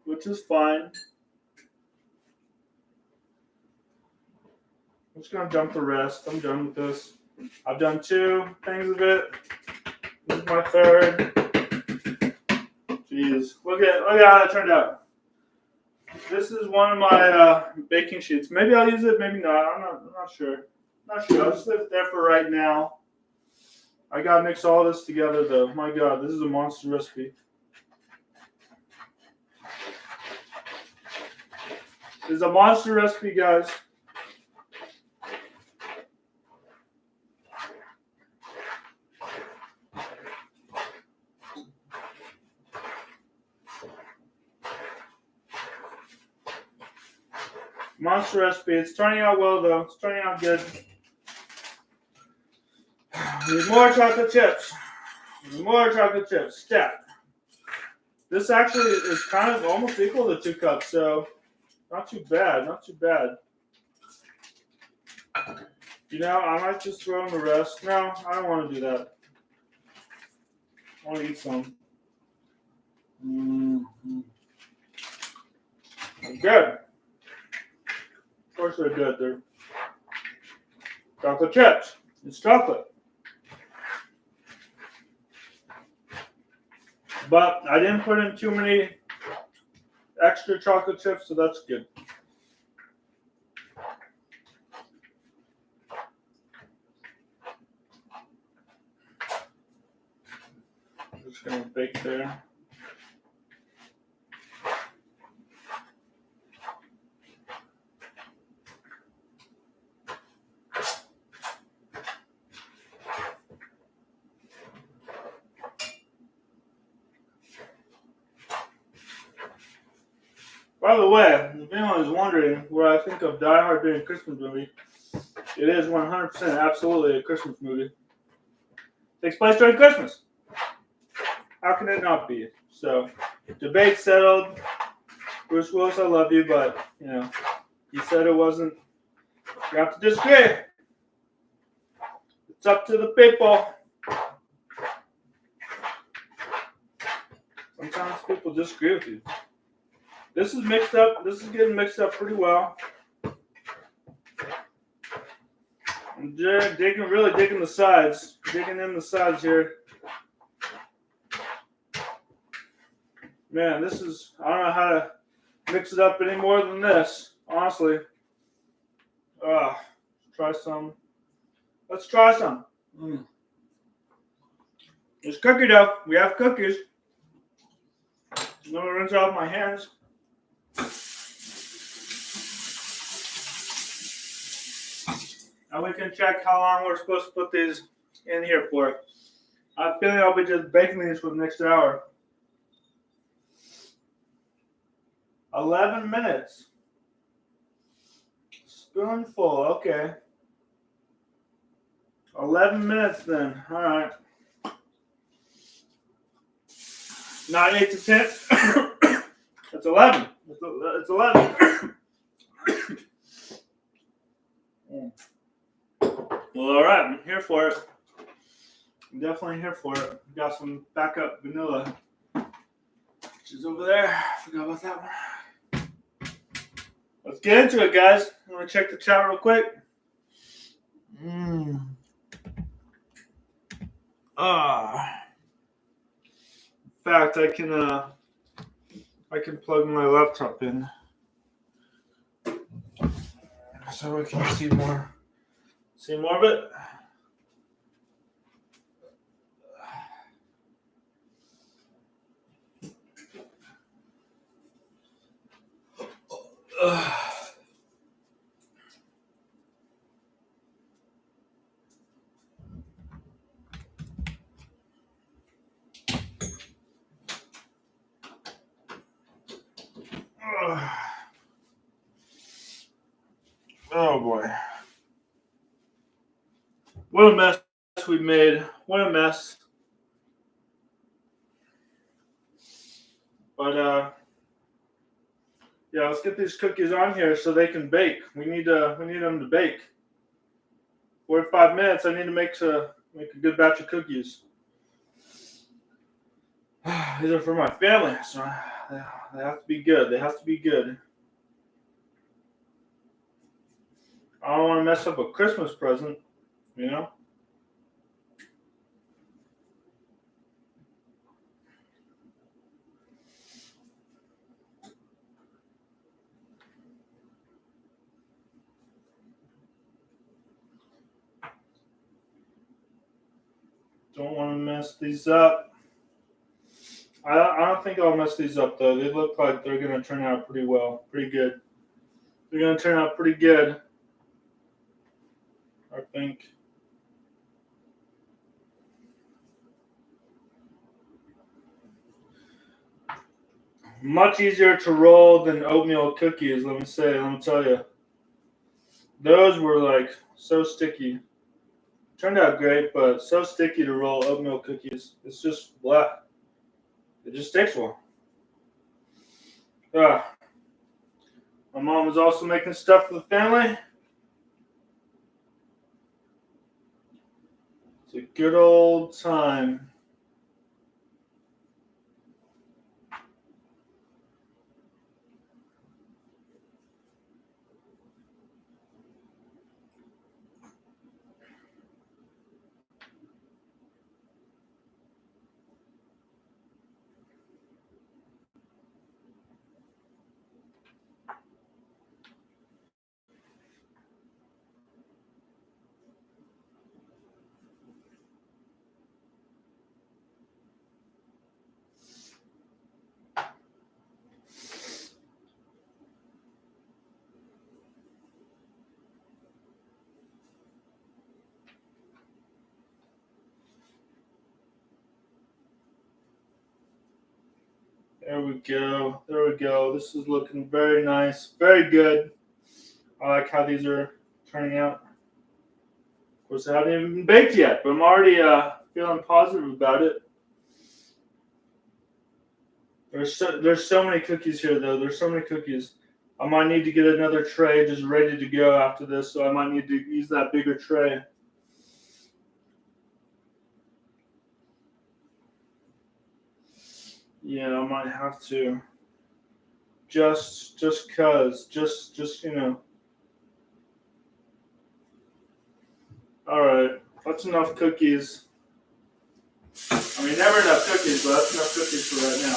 which is fine. I'm just gonna dump the rest. I'm done with this. I've done 2 things of it. This is my 3rd. Jeez, look at how that turned out. This is one of my baking sheets. Maybe I'll use it, maybe not. I'm not sure. Not sure. I'll just leave it there for right now. I gotta mix all this together though. My God, this is a monster recipe. This is a monster recipe, guys. Monster recipe. It's turning out well though. It's turning out good. Need more chocolate chips. Need more chocolate chips. Step. This actually is kind of almost equal to 2 cups, so not too bad. Not too bad. You know, I might just throw in the rest. No, I don't want to do that. I want to eat some. Good. Of course they're good. They're chocolate chips. It's chocolate. But I didn't put in too many extra chocolate chips, so that's good. Just gonna bake there. By the way, if anyone is wondering what I think of Die Hard being a Christmas movie, it is 100% absolutely a Christmas movie. Takes place during Christmas. How can it not be? So, debate settled. Bruce Willis, I love you, but, you know, he said it wasn't. You have to disagree. It's up to the people. Sometimes people disagree with you. This is mixed up. This is getting mixed up pretty well. I'm really digging the sides. Digging in the sides here. Man, this is, I don't know how to mix it up any more than this, honestly. Try some. Let's try some. There's cookie dough. We have cookies. I'm going to rinse off my hands. And we can check how long we're supposed to put these in here for. I have a feeling I'll be just baking these for the next hour. 11 minutes. Spoonful, okay. 11 minutes then. All right. Not 8 to 10. It's 11. It's 11. Well, all right. I'm here for it. I'm definitely here for it. Got some backup vanilla, which is over there. Forgot about that one. Let's get into it, guys. I'm gonna check the chat real quick. In fact, I can plug my laptop in so we can see more of it. Oh boy. What a mess we made. What a mess. But yeah, let's get these cookies on here so they can bake. We need them to bake. 45 minutes. I need to make a good batch of cookies. These are for my family, so they have to be good. They have to be good. I don't want to mess up a Christmas present, you know? Don't want to mess these up. I don't think I'll mess these up, though. They look like they're going to turn out pretty well. Pretty good. They're going to turn out pretty good, I think. Much easier to roll than oatmeal cookies, let me tell you. Those were like so sticky. Turned out great, but so sticky to roll oatmeal cookies. It's just blah. It just takes one. My mom was also making stuff for the family. It's a good old time. There we go. There we go. This is looking very nice. Very good. I like how these are turning out. Of course, I haven't even been baked yet, but I'm already feeling positive about it. There's so many cookies here, though. There's so many cookies. I might need to get another tray just ready to go after this, so I might need to use that bigger tray. Yeah, I might have to. Just cause. Just you know. Alright. That's enough cookies. I mean, never enough cookies, but that's enough cookies for right now.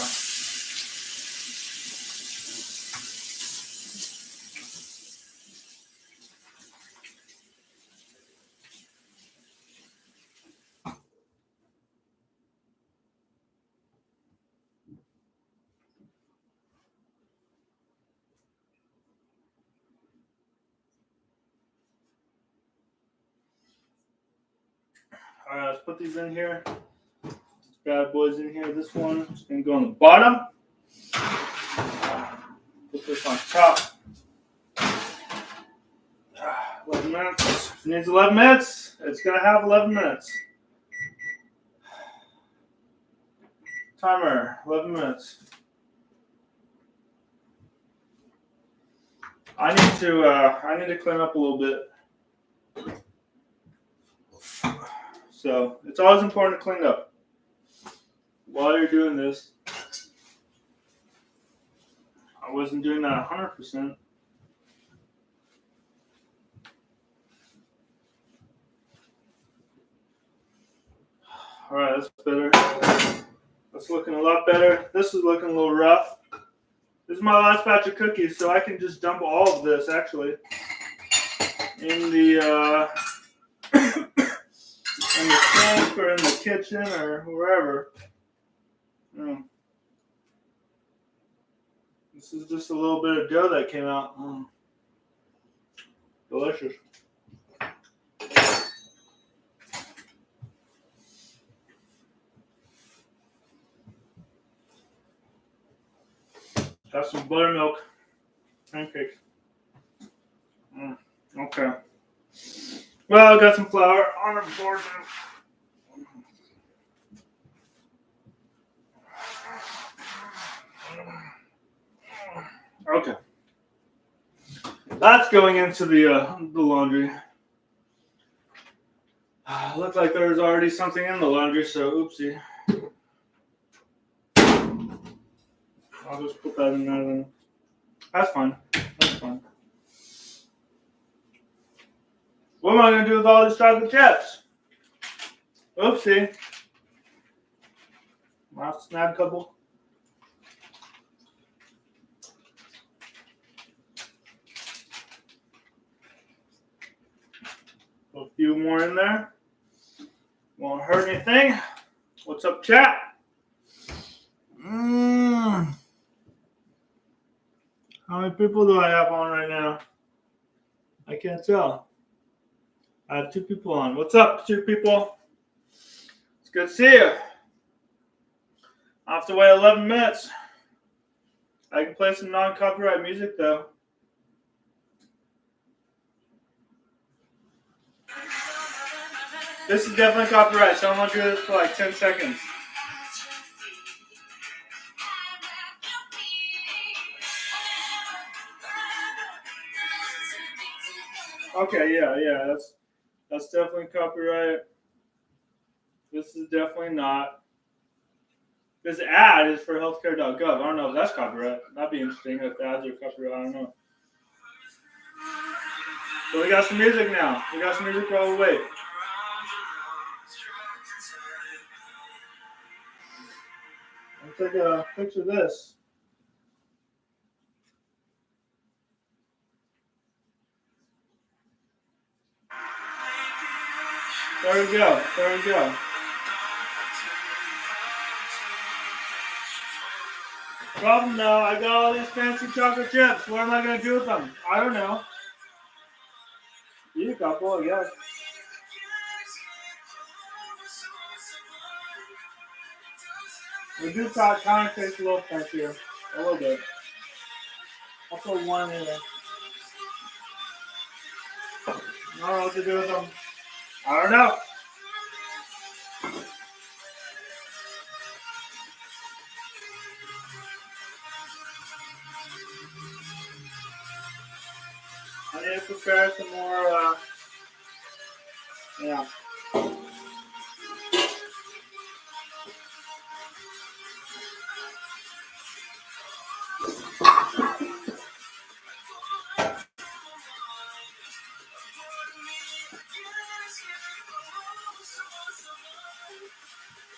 Alright, let's put these in here. Bad boys in here. This one is going to go on the bottom. Put this on top. 11 minutes. If it needs 11 minutes, it's going to have 11 minutes. Timer, 11 minutes. I need to clean up a little bit. So it's always important to clean up while you're doing this. I wasn't doing that 100%. that's better. That's looking a lot better. This is looking a little rough. This is my last batch of cookies, so I can just dump all of this actually in the in the sink or in the kitchen or wherever. This is just a little bit of dough that came out. Delicious. Got some buttermilk pancakes. Okay. Well, I got some flour on the board. Okay. That's going into the laundry. Looked like there was already something in the laundry, so oopsie. I'll just put that in there then. That's fine. That's fine. What am I going to do with all these chocolate chips? Oopsie. I'll snag a couple. Put a few more in there. Won't hurt anything. What's up, chat? How many people do I have on right now? I can't tell. I have 2 people on. What's up, 2 people? It's good to see you. I have to wait 11 minutes. I can play some non-copyright music, though. This is definitely copyright, so I'm going to do this for like 10 seconds. Okay, yeah, that's definitely copyright. This is definitely not. This ad is for healthcare.gov. I don't know if that's copyright. That'd be interesting if ads are copyright. I don't know. So we got some music now. We got some music while we wait. I'll take a picture of this. There we go. There we go. Problem though, I got all these fancy chocolate chips. What am I going to do with them? I don't know. Eat a couple, I guess. We do kind of taste a little fancier. A little bit. I'll put one in there. I don't know what to do with them. I don't know. I need to prepare some more, yeah.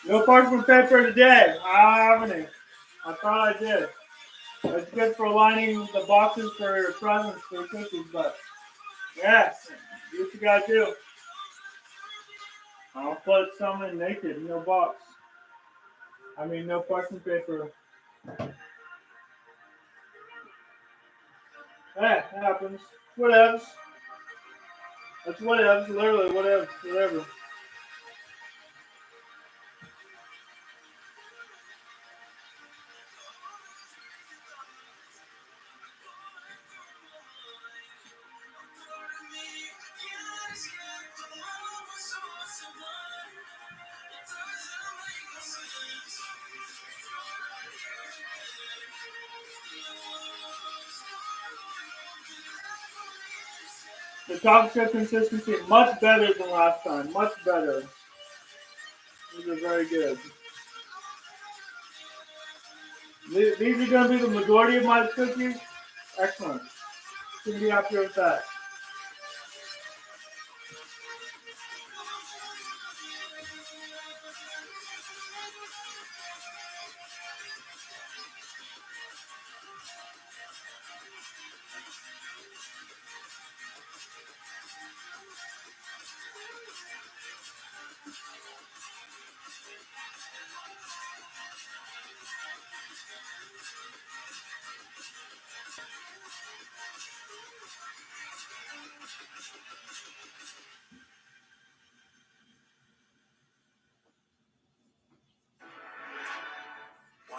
No parchment paper today. I don't have any. I thought I did. It's good for lining the boxes for your presents for cookies, but yeah, do what you gotta do. I'll put some in naked, no box. I mean, no parchment paper. Yeah, it happens. Whatevs. That's whatevs, literally, whatevs, whatever. The chocolate chip consistency much better than last time. Much better. These are very good. These are going to be the majority of my cookies. Excellent. Couldn't be happier with that.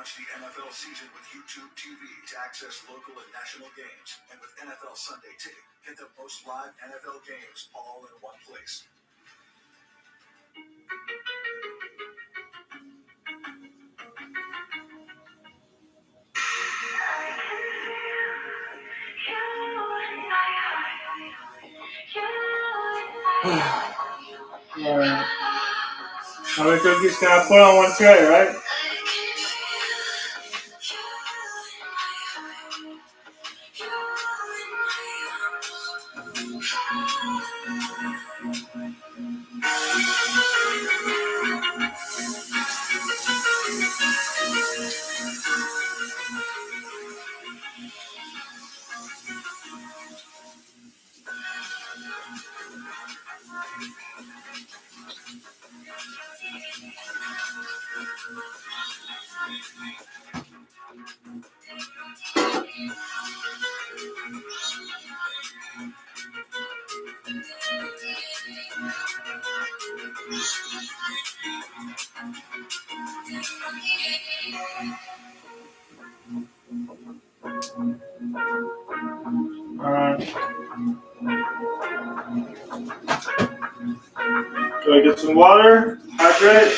Watch the NFL season with YouTube TV to access local and national games. And with NFL Sunday Ticket, get the most live NFL games all in one place. Alright. How many cookies can I put on one tray, right? Do I get some water? Hydrate?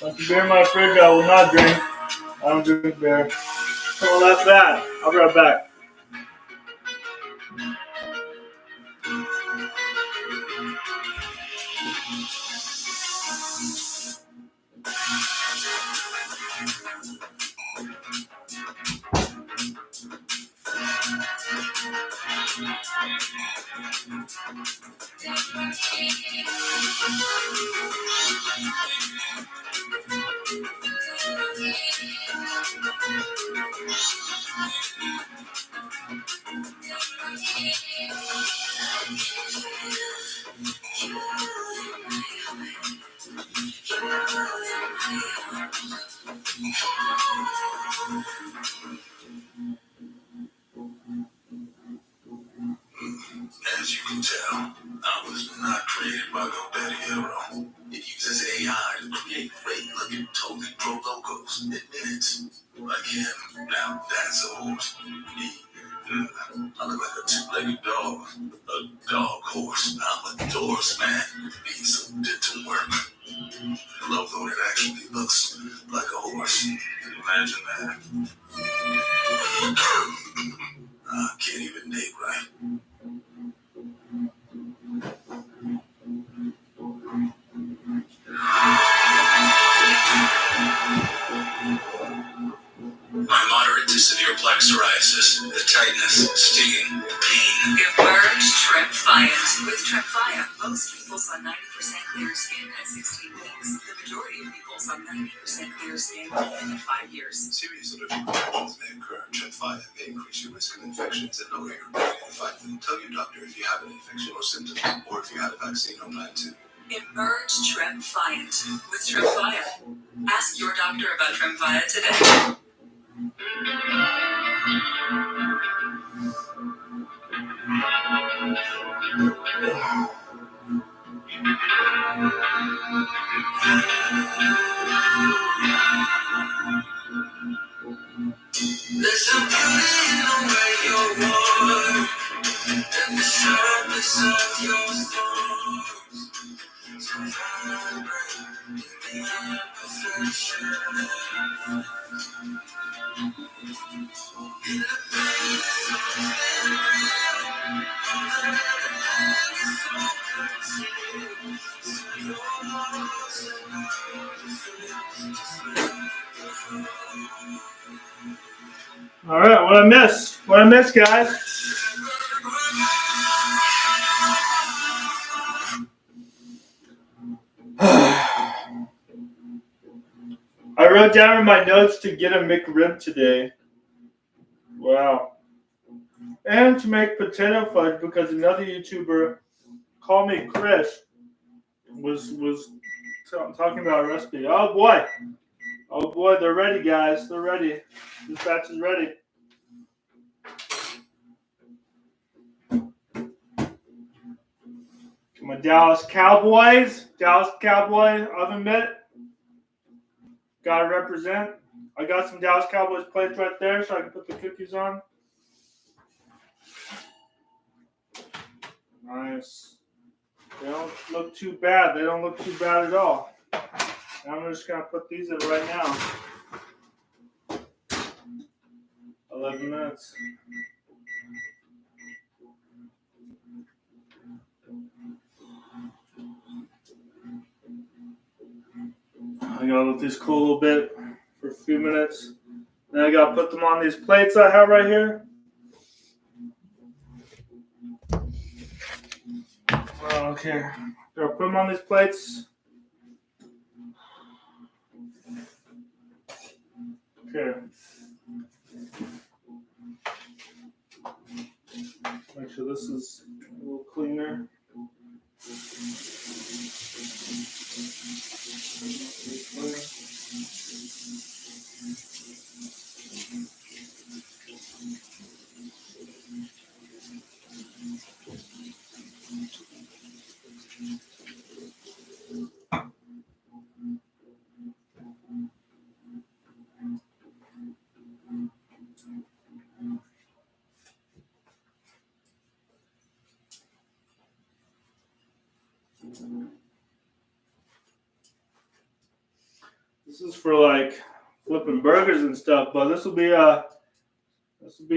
Once the beer in my fridge, I will not drink. I don't drink beer. Well, that's bad. I'll be right back. As you can tell, I was not created by no Betty Hero. It uses AI to create great-looking, totally pro logos in minutes. Like him. Now that's a horse. Me, I look like a two-legged dog. A dog horse. I'm a horse, man. Needs some dental work. I love though it actually looks like a horse. Imagine that. I can't even name right. My moderate to severe plaque psoriasis, the tightness, stinging, the pain. Emerge Tremfyant. With Tremfyant, most people saw 90% clear skin at 16 weeks. The majority of people saw 90% clear skin within 5 years. Serious allergic reactions may occur. Tremfyant may increase your risk of infections and lower your ability to fight them. Tell your doctor if you have an infection or symptom, or if you had a vaccine on that too. Emerge Tremfyant. With Tremfyant. Ask your doctor about Tremfyant today. There's a beauty in the way you're born, and the sharpness of your thoughts. So vibrant in the imperfection. In the pain is something real. Everything is so concealed. So you're lost and how you feel. Just let it go. All right, what I miss? What I miss, guys? I wrote down in my notes to get a McRib today. Wow. And to make potato fudge because another YouTuber, call me Chris, was So I'm talking about a recipe. Oh boy. Oh boy, they're ready, guys. They're ready. This batch is ready. My Dallas Cowboys oven mitt. Gotta represent. I got some Dallas Cowboys plates right there so I can put the cookies on. Nice. They don't look too bad. They don't look too bad at all. And I'm just gonna put these in right now. 11 minutes. I gotta let these cool a little bit for a few minutes. Then I gotta put them on these plates I have right here. Okay. Gotta put them on these plates. Okay. Make sure this is a little cleaner. This is for like flipping burgers and stuff, but this will be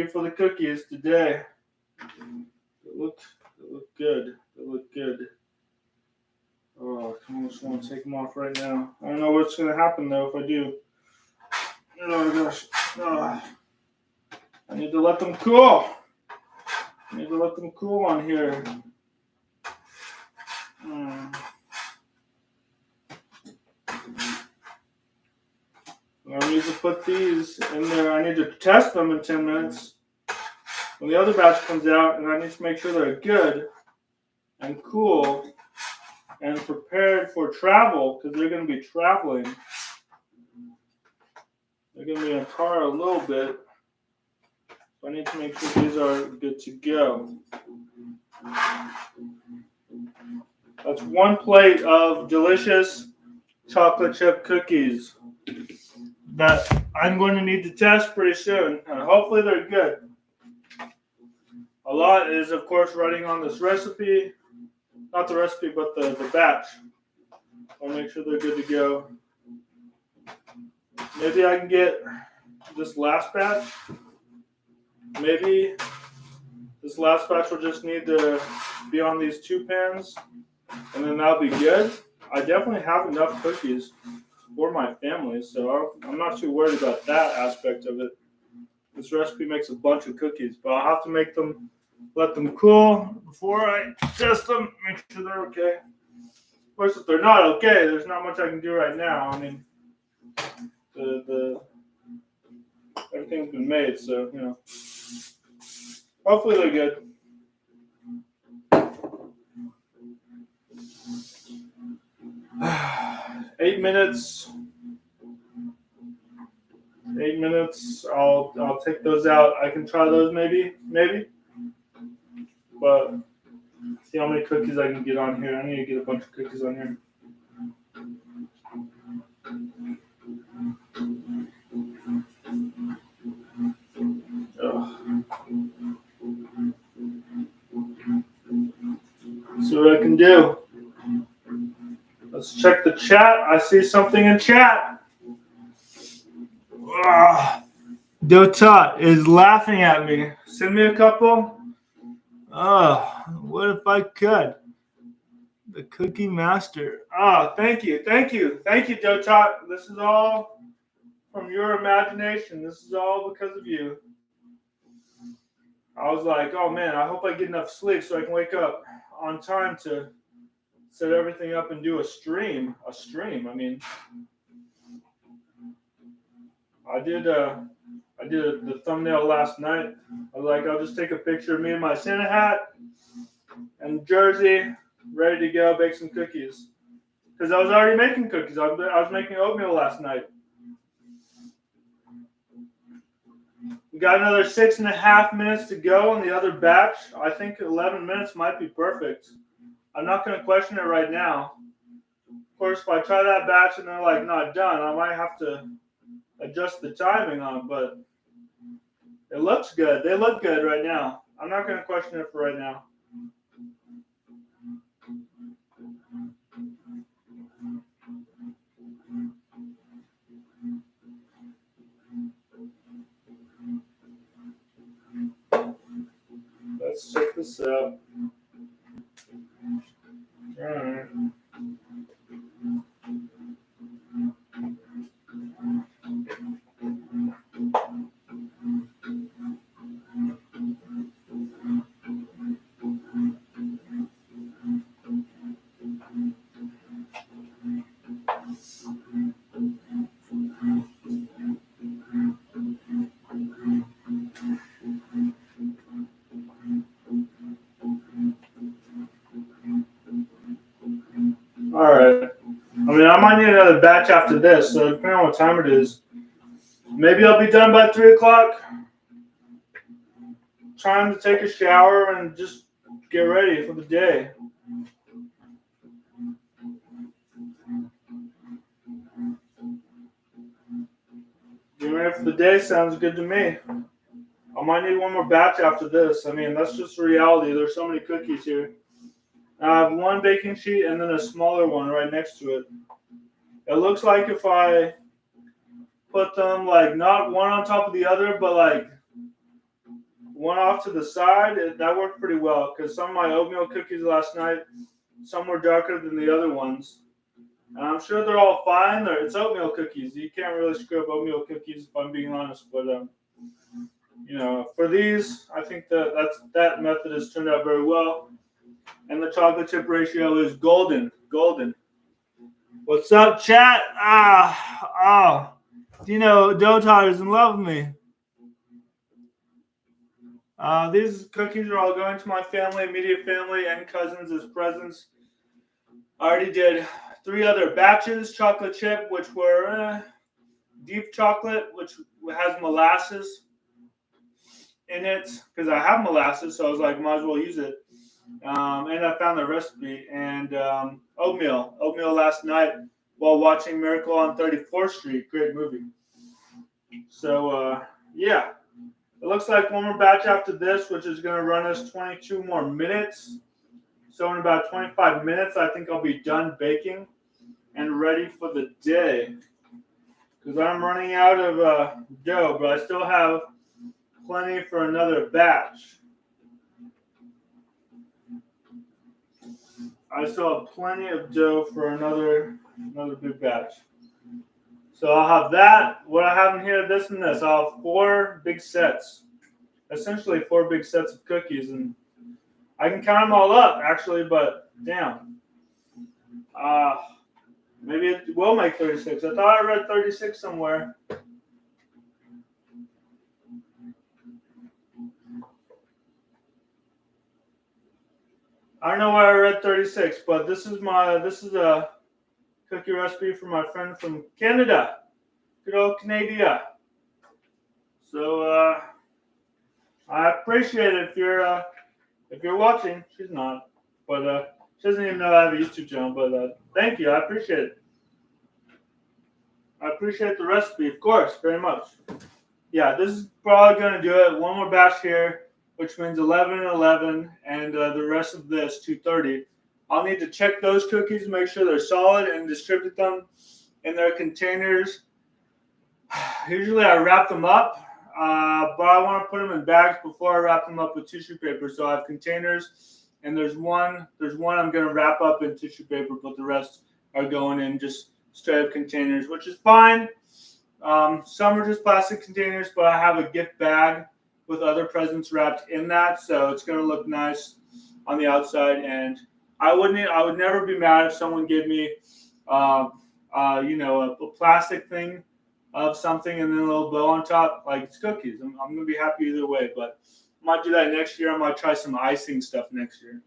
for the cookies today. They look good. They look good. Oh, I almost want to take them off right now. I don't know what's gonna happen though if I do. Oh gosh. Oh. I need to let them cool. I need to let them cool on here. I need to put these in there. I need to test them in 10 minutes when the other batch comes out, and I need to make sure they're good and cool and prepared for travel because they're going to be traveling. They're going to be in a car a little bit. So I need to make sure these are good to go. That's one plate of delicious chocolate chip cookies that I'm going to need to test pretty soon. And hopefully they're good. A lot is, of course, writing on this recipe. Not the recipe, but the batch. I'll make sure they're good to go. Maybe I can get this last batch. Maybe this last batch will just need to be on these 2 pans. And then that'll be good. I definitely have enough cookies for my family, so I'm not too worried about that aspect of it. This recipe makes a bunch of cookies, but I'll have to let them cool before I test them, make sure they're okay. Of course, if they're not okay, there's not much I can do right now. I mean, everything's been made, so, you know. Hopefully they're good. Eight minutes. 8 minutes. I'll take those out. I can try those maybe. But see how many cookies I can get on here. I need to get a bunch of cookies on here. See what I can do. Let's check the chat. I see something in chat. Dotat is laughing at me. Send me a couple. What if I could? The Cookie Master. Thank you, Dotat. This is all from your imagination. This is all because of you. I was like, oh man, I hope I get enough sleep so I can wake up on time to set everything up and do a stream. I mean, I did the thumbnail last night. I was like, I'll just take a picture of me in my Santa hat and jersey, ready to go, bake some cookies. because I was already making cookies. I was making oatmeal last night. We got another 6.5 minutes to go on the other batch. I think 11 minutes might be perfect. I'm not going to question it right now. Of course, if I try that batch and they're like not done, I might have to adjust the timing on it, but it looks good. They look good right now. I'm not going to question it for right now. Let's check this out. All right. All right. I mean, I might need another batch after this, so depending on what time it is, maybe I'll be done by 3 o'clock. Time to take a shower and just get ready for the day. Getting ready for the day sounds good to me. I might need one more batch after this. I mean, that's just reality. There's so many cookies here. I have one baking sheet and then a smaller one right next to it. It looks like if I put them like not one on top of the other, but like one off to the side, that worked pretty well because some of my oatmeal cookies last night, some were darker than the other ones. And I'm sure they're all fine. It's oatmeal cookies. You can't really screw up oatmeal cookies if I'm being honest. But for these, I think that method has turned out very well. And the chocolate chip ratio is golden. Golden. What's up, chat? Dotar is in love with me. These cookies are all going to my family, immediate family, and cousins as presents. I already did 3 other batches, chocolate chip, which were deep chocolate, which has molasses in it, because I have molasses, so I was like, might as well use it. And I found the recipe, and oatmeal last night while watching Miracle on 34th Street. Great movie. So, yeah. It looks like one more batch after this, which is going to run us 22 more minutes. So in about 25 minutes, I think I'll be done baking and ready for the day. Because I'm running out of dough, but I still have plenty for another batch. I still have plenty of dough for another big batch. So I'll have that. What I have in here, this and this. I'll have 4 big sets. Essentially 4 big sets of cookies. And I can count them all up, actually, but damn. Maybe it will make 36. I thought I read 36 somewhere. I don't know where I read 36, but this is a cookie recipe from my friend from Canada. Good old Canada. So I appreciate it if you're watching. She's not, but she doesn't even know I have a YouTube channel. But thank you, I appreciate it. I appreciate the recipe, of course, very much. Yeah, this is probably going to do it. One more batch here, which means 11 and 11, and the rest of this 2:30. I'll need to check those cookies, make sure they're solid, and distribute them in their containers. Usually I wrap them up, but I want to put them in bags before I wrap them up with tissue paper. So I have containers, and there's one I'm going to wrap up in tissue paper, but the rest are going in just straight up containers, which is fine. Some are just plastic containers, but I have a gift bag with other presents wrapped in that, so it's going to look nice on the outside. And I would never be mad if someone gave me, a plastic thing of something and then a little bow on top, like it's cookies. I'm going to be happy either way, but I might do that next year. I might try some icing stuff next year.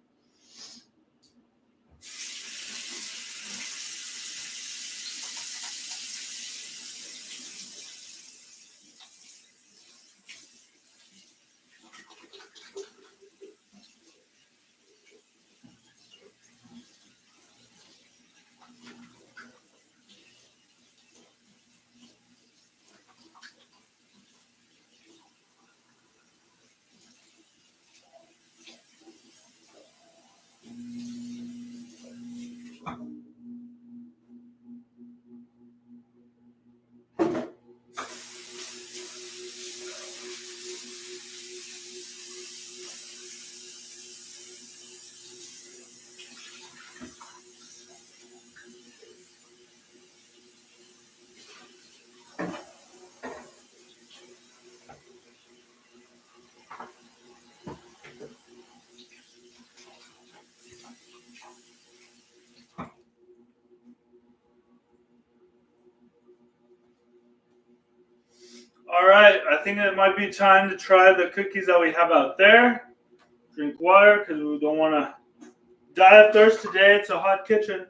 All right, I think it might be time to try the cookies that we have out there. Drink water because we don't want to die of thirst today. It's a hot kitchen.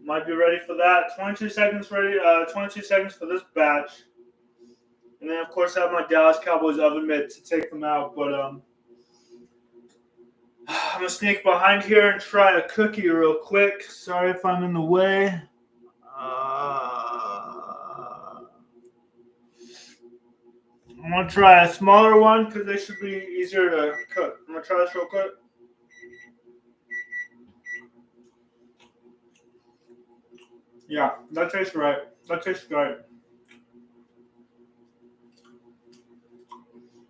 Might be ready for that. 22 seconds ready. 22 seconds for this batch. And then, of course, I have my Dallas Cowboys oven mitt to take them out. But I'm going to sneak behind here and try a cookie real quick. Sorry if I'm in the way. I'm going to try a smaller one because they should be easier to cook. I'm going to try this real quick. Yeah, that tastes right. That tastes great.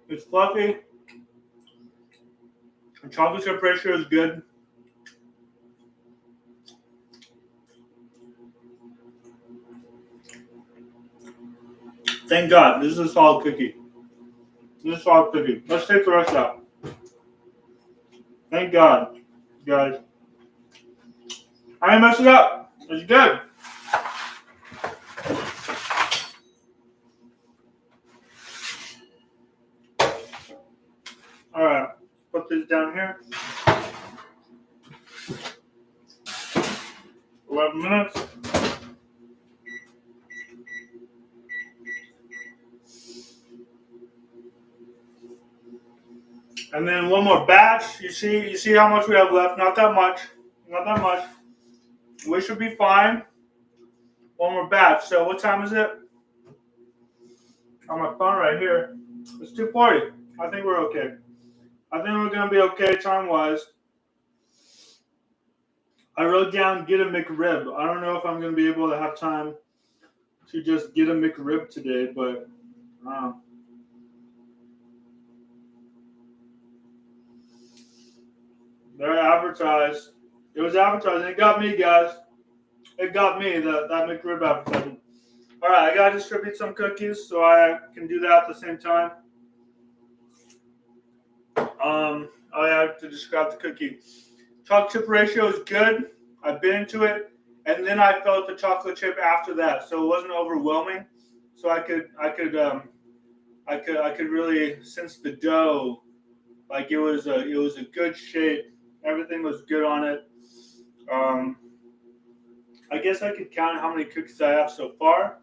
It's fluffy. The chocolate chip ratio is good. Thank God. This is a solid cookie. This is a solid cookie. Let's take the rest out. Thank God, guys. I didn't mess it up. It's good. All right. Put this down here. 11 minutes. And then one more batch. You see how much we have left? Not that much. Not that much. We should be fine. One more batch. So what time is it? On my phone right here. It's 2:40. I think we're okay. I think we're gonna be okay time-wise. I wrote down get a McRib. I don't know if I'm gonna be able to have time to just get a McRib today, but they're advertised. It was advertised. It got me, guys. It got me, that McRib advertising. All right, I got to distribute some cookies so I can do that at the same time. I have to describe the cookie. Chocolate chip ratio is good. I've been into it. And then I felt the chocolate chip after that. So it wasn't overwhelming. So I could really sense the dough. Like it was a good shape. Everything was good on it. I guess I could count how many cookies I have so far.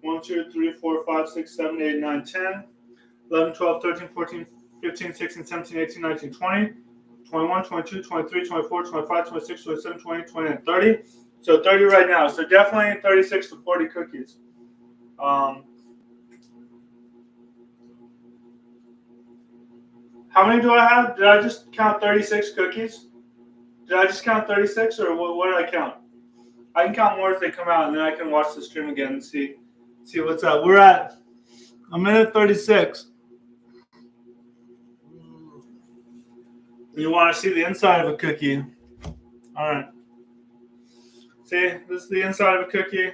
1, 2, 3, 4, 5, 6, 7, 8, 9, 10, 11, 12, 13, 14, 15, 16, 17, 18, 19, 20, 21, 22, 23, 24, 25, 26, 27, 28, 29, 30. So 30 right now. So definitely 36 to 40 cookies. How many do I have? Did I just count 36 cookies? Did I just count 36 or what did I count? I can count more as they come out and then I can watch the stream again and see what's up. We're at a minute 36. You want to see the inside of a cookie. All right. See, this is the inside of a cookie.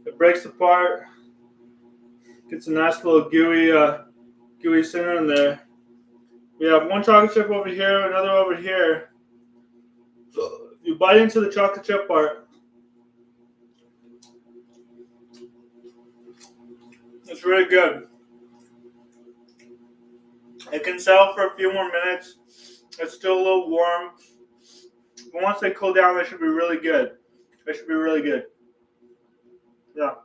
It breaks apart. Gets a nice little gooey center in there. We have one chocolate chip over here, another over here. You bite into the chocolate chip part. It's really good. It can sell for a few more minutes. It's still a little warm. But once they cool down, they should be really good. They should be really good. Yeah.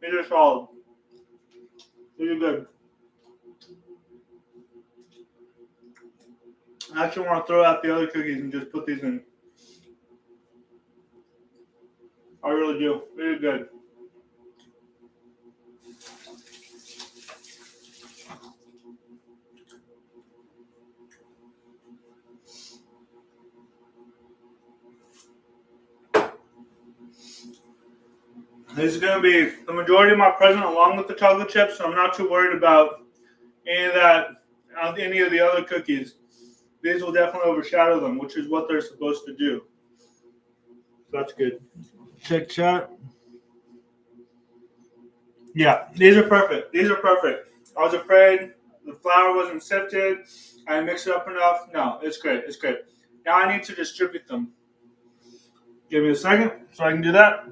These are solid. These are good. I actually want to throw out the other cookies and just put these in. I really do. These are good. This is going to be the majority of my present along with the chocolate chips, so I'm not too worried about any of that, any of the other cookies. These will definitely overshadow them, which is what they're supposed to do. So that's good. Check chat. Yeah, these are perfect. These are perfect. I was afraid the flour wasn't sifted. I didn't mix it up enough. No, it's great. It's great. Now I need to distribute them. Give me a second so I can do that.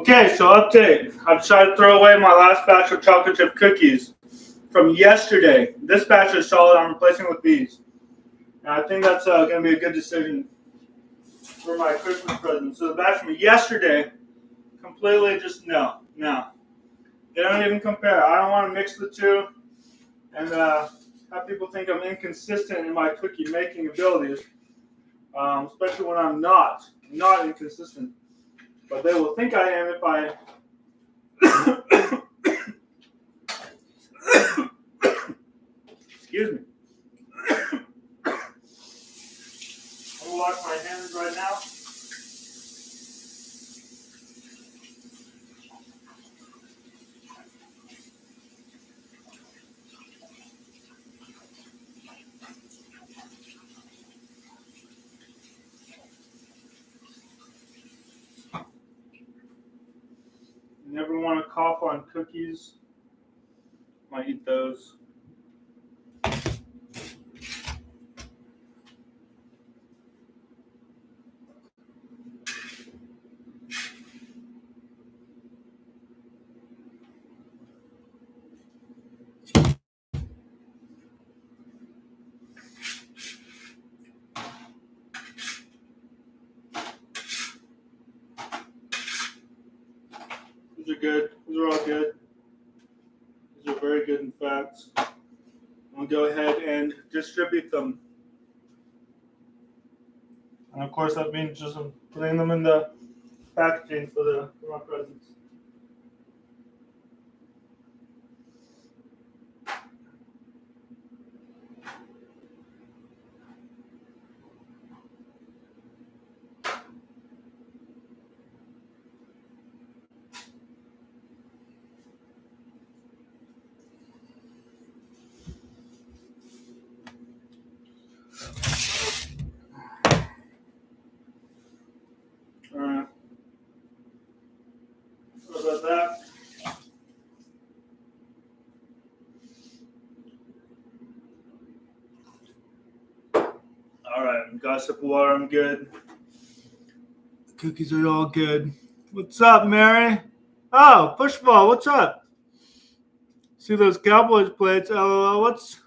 Okay, so update. I've decided to throw away my last batch of chocolate chip cookies from yesterday. This batch is solid. I'm replacing it with these. And I think that's going to be a good decision for my Christmas present. So the batch from yesterday, completely just no. They don't even compare. I don't want to mix the two and have people think I'm inconsistent in my cookie making abilities, especially when I'm not inconsistent. But they will think I am if I excuse me. I'm gonna wash my hands right now. You never want to cough on cookies. Might eat those. These are good. These are all good. These are very good, in fact. I'm gonna go ahead and distribute them. And of course, that means just putting them in the packaging for my presents. All right. What about that? All right. Got a sip of water. I'm good. The cookies are all good. What's up, Mary? Oh, Pushball, what's up? See those Cowboys plates? LOL. What's?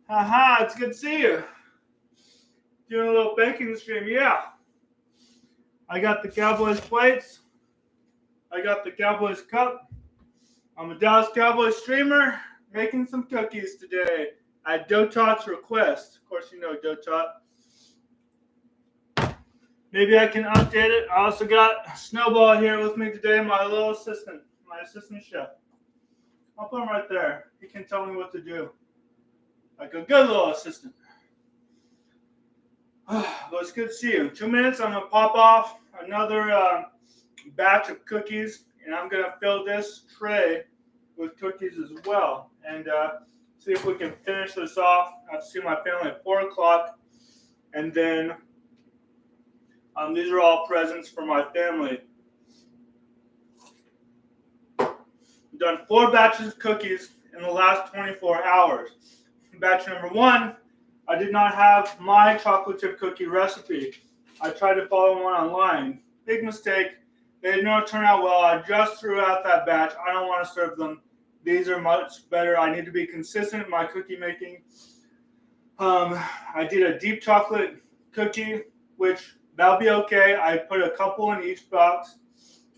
Haha, it's good to see you. Doing a little baking stream. Yeah. I got the Cowboys plates. I got the Cowboys cup. I'm a Dallas Cowboys streamer making some cookies today at Dotot's request. Of course, you know Dotot. Maybe I can update it. I also got Snowball here with me today, my little assistant, my assistant chef. I'll put him right there. He can tell me what to do. Like a good little assistant. But it's good to see you. In 2 minutes, I'm going to pop off another batch of cookies, and I'm going to fill this tray with cookies as well. And see if we can finish this off. I have to see my family at 4 o'clock. And then these are all presents for my family. I've done 4 batches of cookies in the last 24 hours. Batch number 1, I did not have my chocolate chip cookie recipe. I tried to follow one online. Big mistake. They did not turn out well. I just threw out that batch. I don't want to serve them. These are much better. I need to be consistent in my cookie making. I did a deep chocolate cookie, which that'll be okay. I put a couple in each box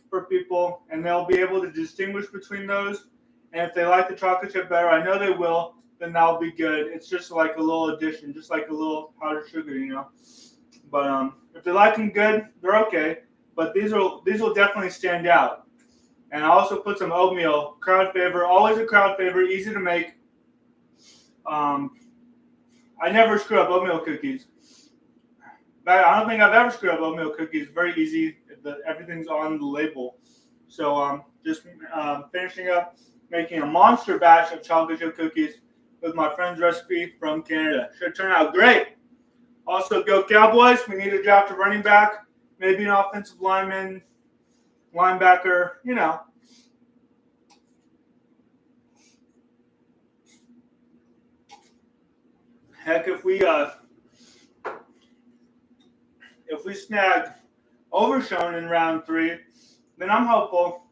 for people, and they'll be able to distinguish between those. And if they like the chocolate chip better, I know they will, then that'll be good. It's just like a little addition, just like a little powdered sugar, you know. But if they like them good, they're okay. But these will definitely stand out. And I also put some oatmeal, crowd favorite, always a crowd favorite, easy to make. I never screw up oatmeal cookies. I don't think I've ever screwed up oatmeal cookies. Very easy. Everything's on the label. So just finishing up making a monster batch of chocolate chip cookies with my friend's recipe from Canada. Should turn out great. Also, go Cowboys. We need to draft a running back, maybe an offensive lineman, linebacker, you know. Heck, if we snag Overshown in round 3, then I'm hopeful.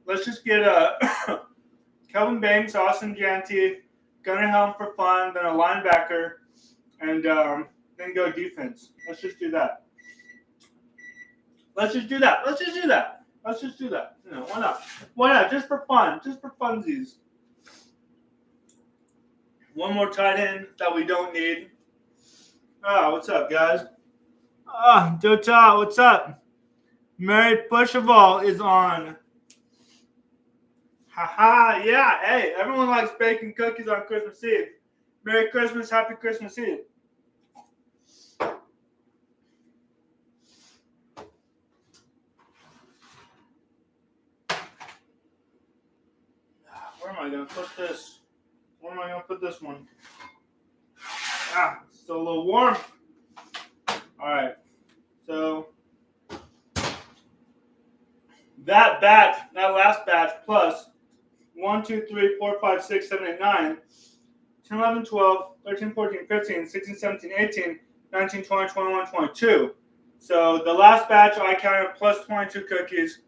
Let's just get Kelvin Banks, Austin Janty, Gunnar Helm for fun, then a linebacker, and then go defense. Let's just do that. You know, why not? Why not? Just for fun. Just for funsies. One more tight end that we don't need. What's up, guys? Dota, what's up? Mary Pushaval is on. Haha, yeah. Hey, everyone likes baking cookies on Christmas Eve. Merry Christmas, Happy Christmas Eve. Where am I going to put this? Where am I going to put this one? It's still a little warm. All right. So that last batch plus 1, 2, 3, 4, 5, 6, 7, 8, 9, 10, 11, 12, 13, 14, 15, 16, 17, 18, 19, 20, 21, 22. So the last batch I counted plus 22 cookies.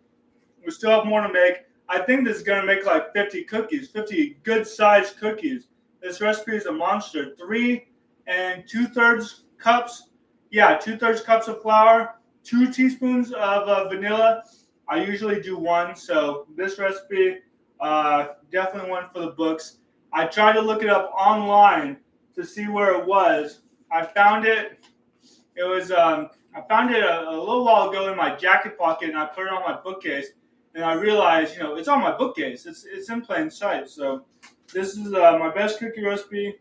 We still have more to make. I think this is going to make like 50 cookies, 50 good-sized cookies. This recipe is a monster. 3 2/3 cups. Yeah, 2/3 cups of flour, 2 teaspoons of vanilla. I usually do 1, so this recipe definitely one for the books. I tried to look it up online to see where it was. I found it. It was I found it a little while ago in my jacket pocket, and I put it on my bookcase. And I realized, it's on my bookcase. It's in plain sight. So this is my best cookie recipe.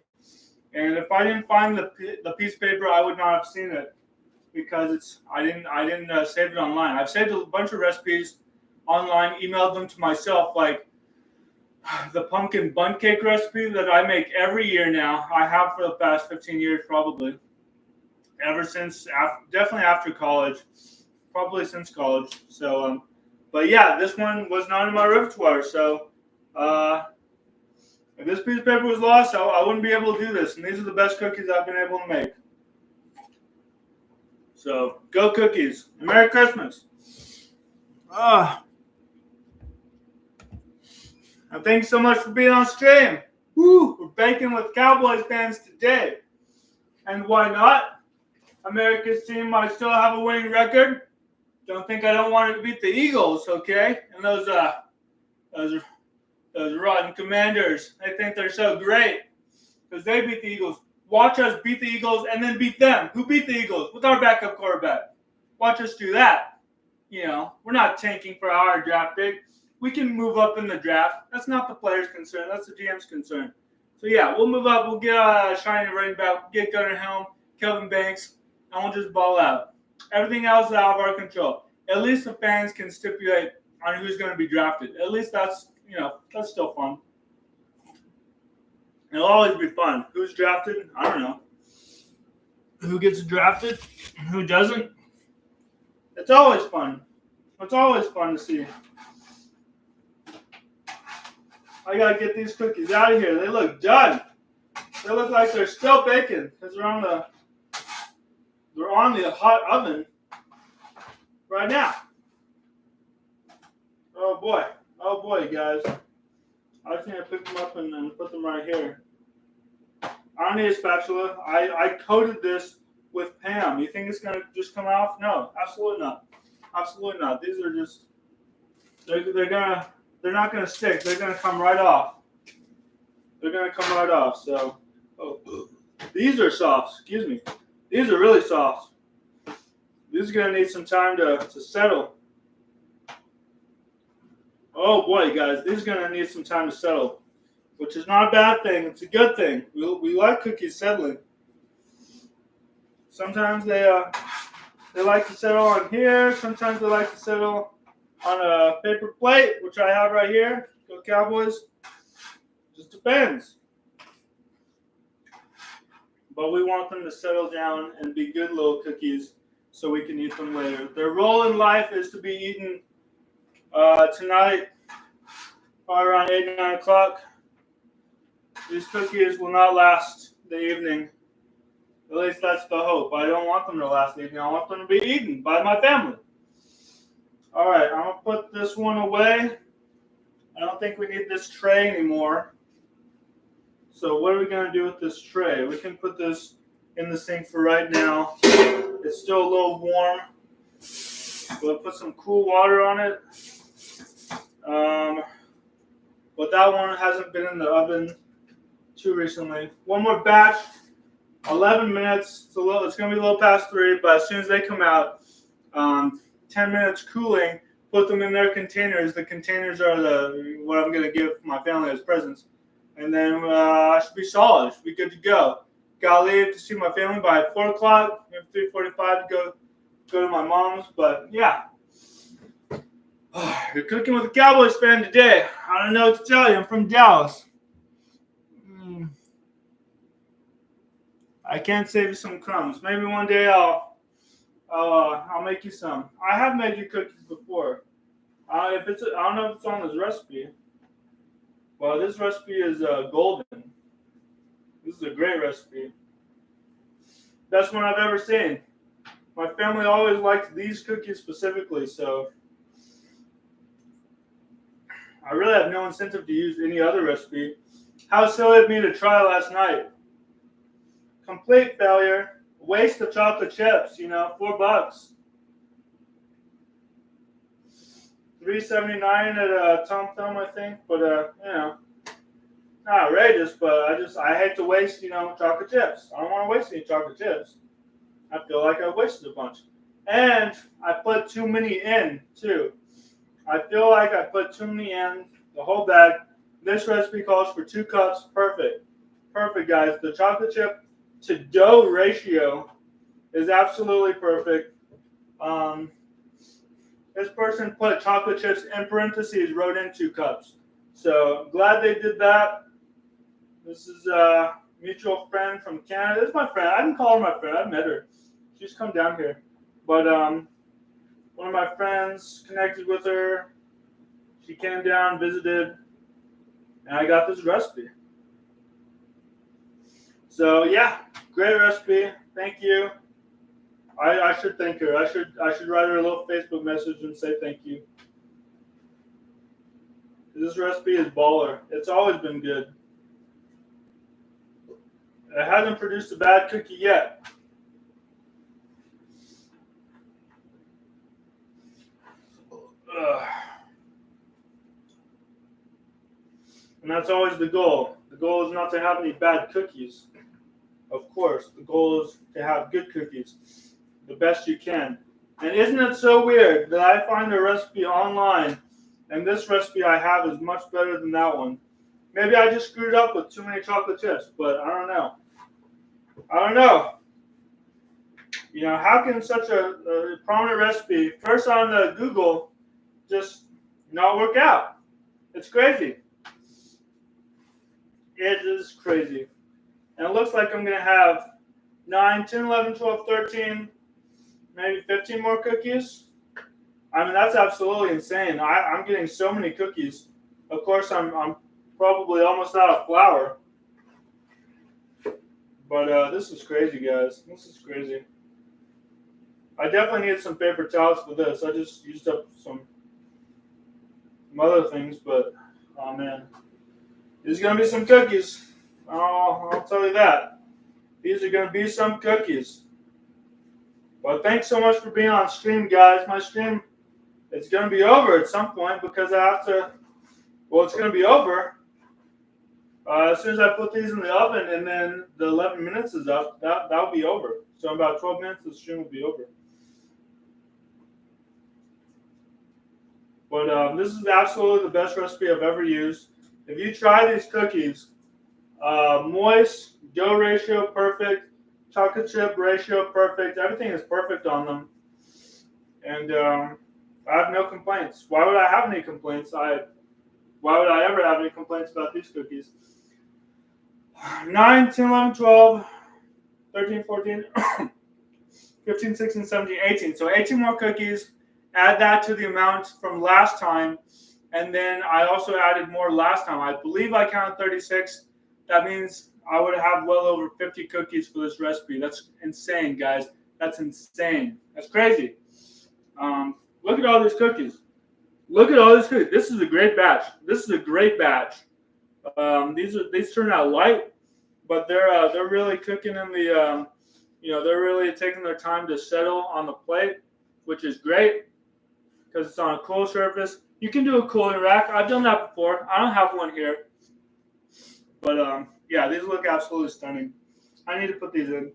And if I didn't find the piece of paper, I would not have seen it because I didn't save it online. I've saved a bunch of recipes online, emailed them to myself, like the pumpkin bun cake recipe that I make every year now. I have for the past 15 years, probably. Ever since, definitely after college, probably since college. So, but yeah, this one was not in my repertoire. So, if this piece of paper was lost, I wouldn't be able to do this. And these are the best cookies I've been able to make. So, go cookies. And Merry Christmas. And thanks so much for being on stream. Woo! We're baking with Cowboys fans today. And why not? America's team might still have a winning record. Don't think I don't want to beat the Eagles, okay? And those rotten Commanders, they think they're so great because they beat the Eagles. Watch us beat the Eagles and then beat them. Who beat the Eagles? With our backup quarterback. Watch us do that. We're not tanking for our draft pick. We can move up in the draft. That's not the player's concern. That's the GM's concern. So, yeah, we'll move up. We'll get Shiny running back. We'll get Gunnar Helm, Kelvin Banks, and we'll just ball out. Everything else is out of our control. At least the fans can stipulate on who's going to be drafted. At least that's still fun. It'll always be fun. Who's drafted? I don't know. Who gets drafted? Who doesn't? It's always fun. It's always fun to see. I got to get these cookies out of here. They look done. They look like they're still baking because they're on the hot oven right now. Oh boy, guys. I just need to pick them up and put them right here. I don't need a spatula. I coated this with Pam. You think it's going to just come off? No, absolutely not. Absolutely not. These are just, they're not going to stick. They're going to come right off. So, these are soft. Excuse me. These are really soft. These are going to need some time to settle. Oh boy, guys, these are going to need some time to settle, which is not a bad thing. It's a good thing. We like cookies settling. Sometimes they like to settle on here. Sometimes they like to settle on a paper plate, which I have right here. Go Cowboys. Just depends. But we want them to settle down and be good little cookies so we can eat them later. Their role in life is to be eaten tonight, probably around 8 or 9 o'clock. These cookies will not last the evening. At least that's the hope. I don't want them to last the evening. I want them to be eaten by my family. All right, I'm gonna put this one away. I don't think we need this tray anymore. So what are we gonna do with this tray? We can put this in the sink for right now. It's still a little warm. We'll put some cool water on it. But that one hasn't been in the oven too recently. One more batch, 11 minutes. It's gonna be a little past 3, but as soon as they come out, 10 minutes cooling. Put them in their containers. The containers are what I'm gonna give my family as presents, and then I should be solid. I should be good to go. Gotta leave to see my family by 4 o'clock, maybe 3:45 to go to my mom's. But yeah. You're cooking with a Cowboys fan today. I don't know what to tell you. I'm from Dallas. I can't save you some crumbs. Maybe one day I'll make you some. I have made you cookies before. I don't know if it's on this recipe. Well, this recipe is golden. This is a great recipe. Best one I've ever seen. My family always liked these cookies specifically, so I really have no incentive to use any other recipe. How silly of me to try last night. Complete failure. Waste of chocolate chips, $4. $3.79 at Tom Thumb, I think. But not outrageous. But I hate to waste, chocolate chips. I don't want to waste any chocolate chips. I feel like I wasted a bunch, and I put too many in too. I feel like I put too many in the whole bag. This recipe calls for 2 cups. Perfect, guys. The chocolate chip to dough ratio is absolutely perfect. This person put chocolate chips in parentheses, wrote in 2 cups. So glad they did that. This is a mutual friend from Canada. This is my friend. I can call her my friend. I've met her. She's come down here. But one of my friends connected with her. She came down, visited, and I got this recipe. So yeah, great recipe. Thank you. I should thank her. I should write her a little Facebook message and say thank you. This recipe is baller. It's always been good. It hasn't produced a bad cookie yet. And that's always the goal. The goal is not to have any bad cookies. Of course, the goal is to have good cookies, the best you can. And isn't it so weird that I find a recipe online, and this recipe I have is much better than that one? Maybe I just screwed up with too many chocolate chips, but I don't know. How can such a prominent recipe, first on the Google, just not work out? It's crazy. It is crazy. And it looks like I'm going to have 9, 10, 11, 12, 13, maybe 15 more cookies. I mean, that's absolutely insane. I'm getting so many cookies. Of course, I'm probably almost out of flour. But this is crazy, guys. This is crazy. I definitely need some paper towels for this. I just used up some other things, but oh man. There's going to be some cookies. I'll tell you that. These are going to be some cookies. Well, thanks so much for being on stream, guys. My stream is going to be over at some point because I have to. Well, it's going to be over as soon as I put these in the oven, and then the 11 minutes is up. That'll be over. So in about 12 minutes, the stream will be over. But this is absolutely the best recipe I've ever used. If you try these cookies, moist, dough ratio perfect, chocolate chip ratio perfect, everything is perfect on them. And I have no complaints. Why would I have any complaints? Why would I ever have any complaints about these cookies? 9, 10, 11, 12, 13, 14, 15, 16, 17, 18. So 18 more cookies. Add that to the amount from last time. And then I also added more last time. I believe I counted 36. That means I would have well over 50 cookies for this recipe. That's insane, guys. That's insane. That's crazy. Look at all these cookies. Look at all these cookies. This is a great batch. This is a great batch. These turn out light, but they're really cooking in the they're really taking their time to settle on the plate, which is great because it's on a cool surface. You can do a cooling rack. I've done that before. I don't have one here, but yeah, these look absolutely stunning. I need to put these in.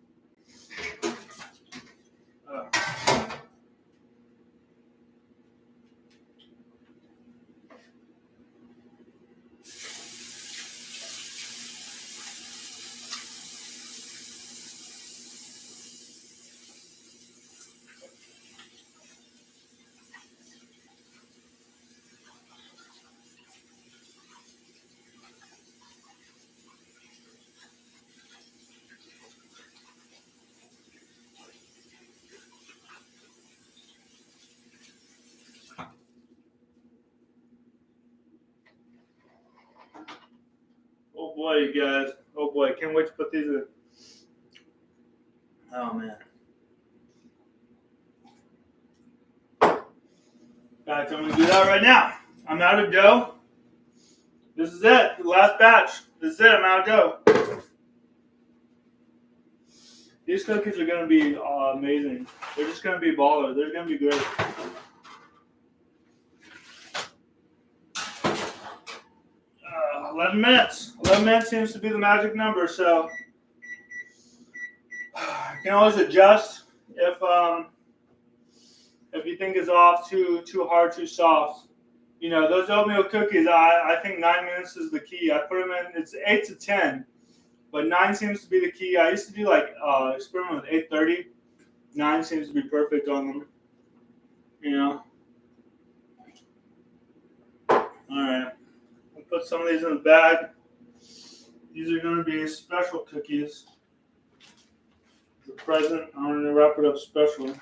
Oh boy, you guys. Oh boy, can't wait to put these in. Oh man. Guys, I'm gonna do that right now. I'm out of dough. This is it. The last batch. This is it. I'm out of dough. These cookies are gonna be amazing. They're just gonna be baller. They're gonna be great. 11 minutes. 11 minutes seems to be the magic number. So you can always adjust if you think it's off too hard, too soft. You know, those oatmeal cookies, I think 9 minutes is the key. I put them in, it's 8 to 10, but 9 seems to be the key. I used to do like experiment with 8:30. 9 seems to be perfect on them. You know. All right. I'll put some of these in the bag. These are going to be special cookies. The present, I'm going to wrap it up special.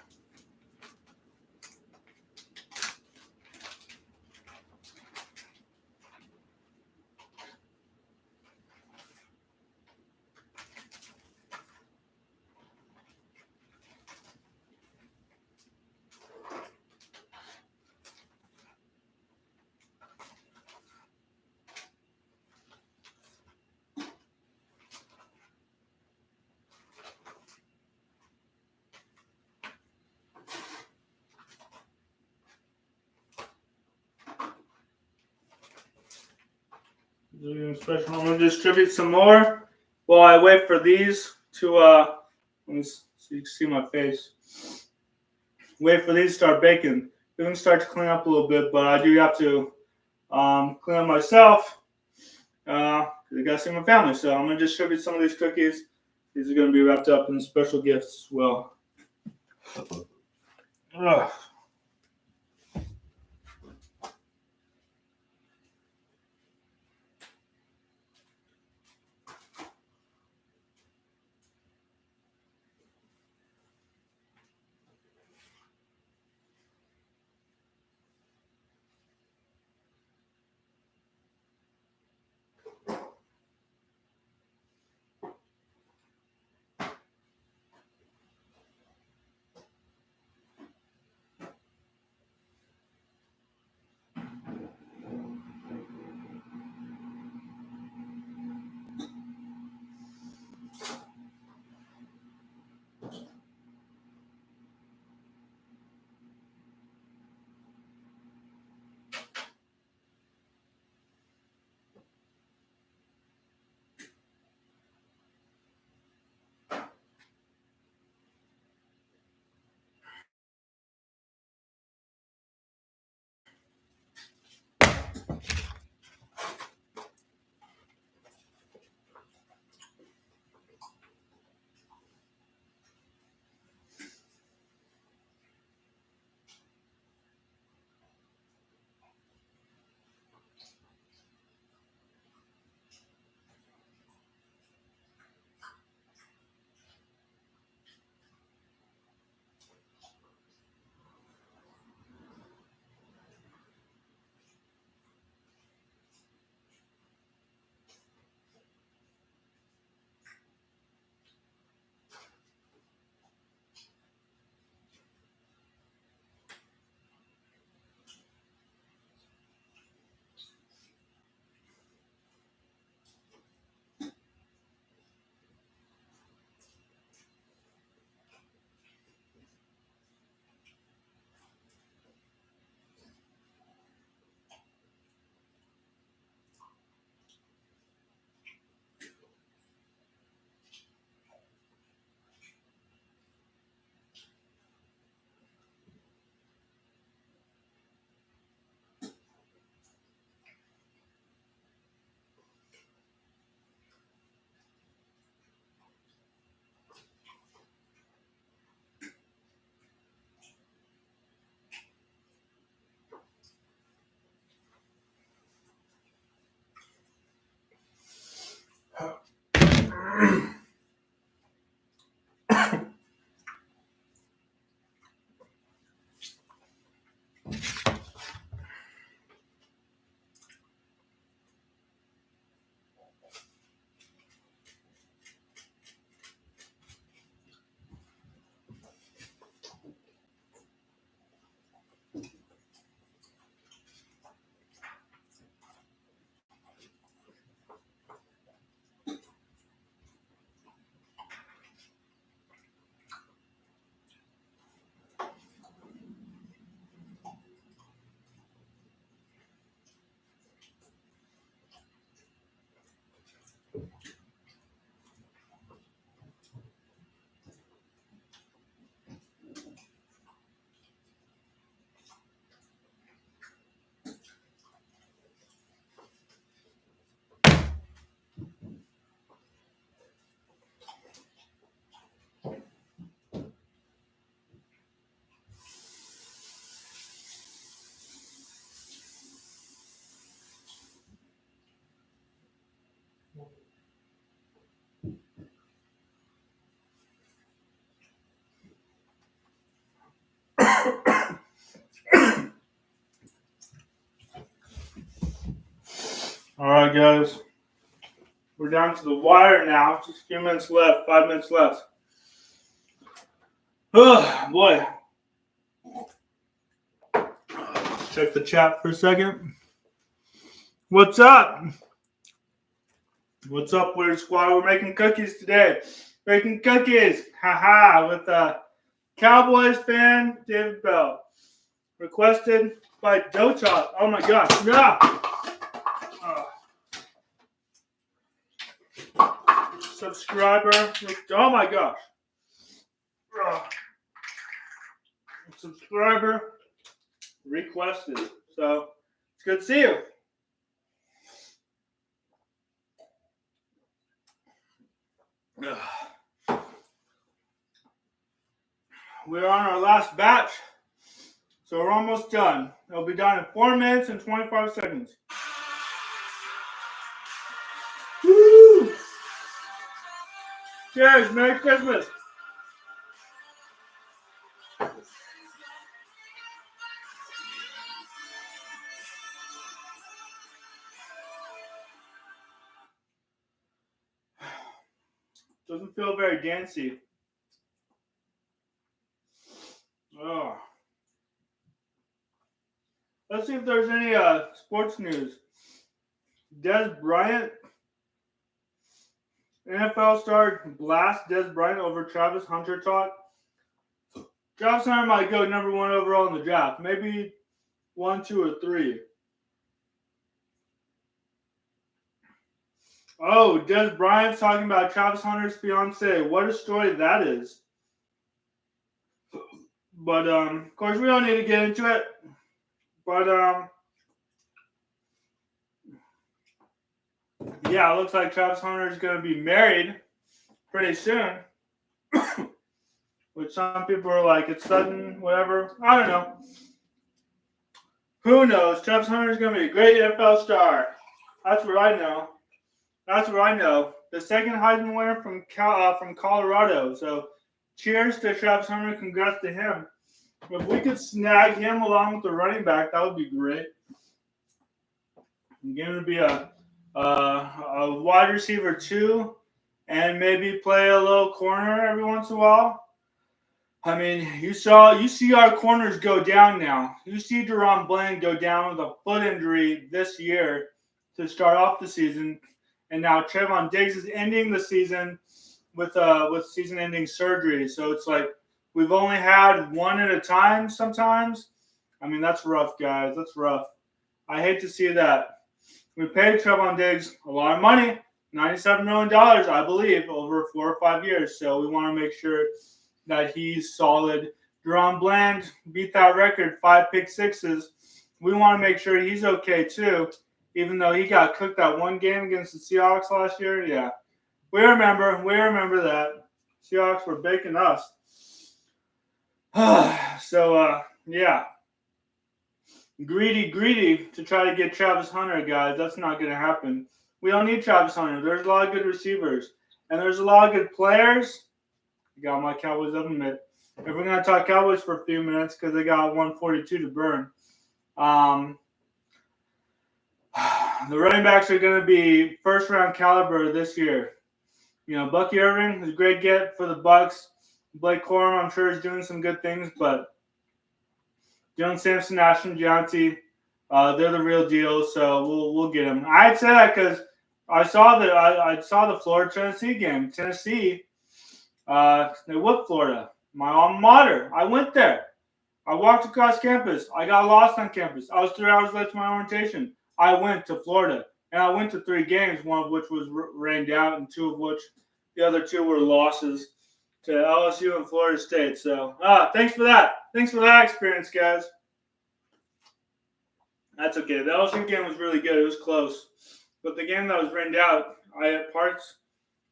Special. I'm going to distribute some more while I wait for these to, let me so you can see my face. Wait for these to start baking. They're going to start to clean up a little bit, but I do have to clean up myself. I got to see my family. So I'm going to distribute some of these cookies. These are going to be wrapped up in special gifts as well. Ugh. All right, guys. We're down to the wire now. Just a few minutes left. 5 minutes left. Oh, boy. Check the chat for a second. What's up? What's up, Weird Squad? We're making cookies today. Making cookies. Haha. With Cowboys fan David Bell. Requested by Dochop. Oh my gosh. Yeah. Subscriber. Oh my gosh. Subscriber requested. So it's good to see you. We're on our last batch. So we're almost done. It'll be done in 4 minutes and 25 seconds. Woo! Cheers! Merry Christmas! Doesn't feel very dancey. Oh. Let's see if there's any sports news. Des Bryant, NFL star blast Des Bryant over Travis Hunter talk. Travis Hunter might go number 1 overall in the draft. Maybe 1, 2, or 3. Oh, Des Bryant's talking about Travis Hunter's fiance. What a story that is. But of course, we don't need to get into it. But yeah, it looks like Travis Hunter is going to be married pretty soon. Which some people are like, it's sudden, whatever. I don't know. Who knows? Travis Hunter is going to be a great NFL star. That's what I know. That's what I know. The second Heisman winner from Colorado. So cheers to Travis Hunter. Congrats to him. If we could snag him along with the running back, that would be great. I'm going to be a wide receiver 2 and maybe play a little corner every once in a while. I mean, you see our corners go down now. You see Deron Bland go down with a foot injury this year to start off the season, and now Trevon Diggs is ending the season with season-ending surgery. So it's like we've only had one at a time sometimes. I mean, that's rough, guys. That's rough. I hate to see that. We paid Trevon Diggs a lot of money, $97 million, I believe, over 4 or 5 years. So we want to make sure that he's solid. Deron Bland beat that record, 5 pick sixes. We want to make sure he's okay too, even though he got cooked that one game against the Seahawks last year. Yeah, we remember that. Seahawks were baking us. So, yeah. Greedy to try to get Travis Hunter, guys. That's not going to happen. We don't need Travis Hunter. There's a lot of good receivers. and there's a lot of good players. I got my Cowboys up a minute. If we're going to talk Cowboys for a few minutes because they got 142 to burn. The running backs are going to be first-round caliber this year. You know, Bucky Irving is a great get for the Bucs. Blake Corum, I'm sure, is doing some good things, but Dylan Sampson, Ashton Gianti, they're the real deal. So we'll get them. I'd say that because I saw the Florida Tennessee game. Tennessee, they whooped Florida. My alma mater. I went there. I walked across campus. I got lost on campus. I was 3 hours late to my orientation. I went to Florida, and I went to 3 games, one of which was rained out, and 2 of which the other 2 were losses to LSU and Florida State. So, thanks for that. Thanks for that experience, guys. That's okay. The LSU game was really good. It was close. But the game that was rained out, I had parked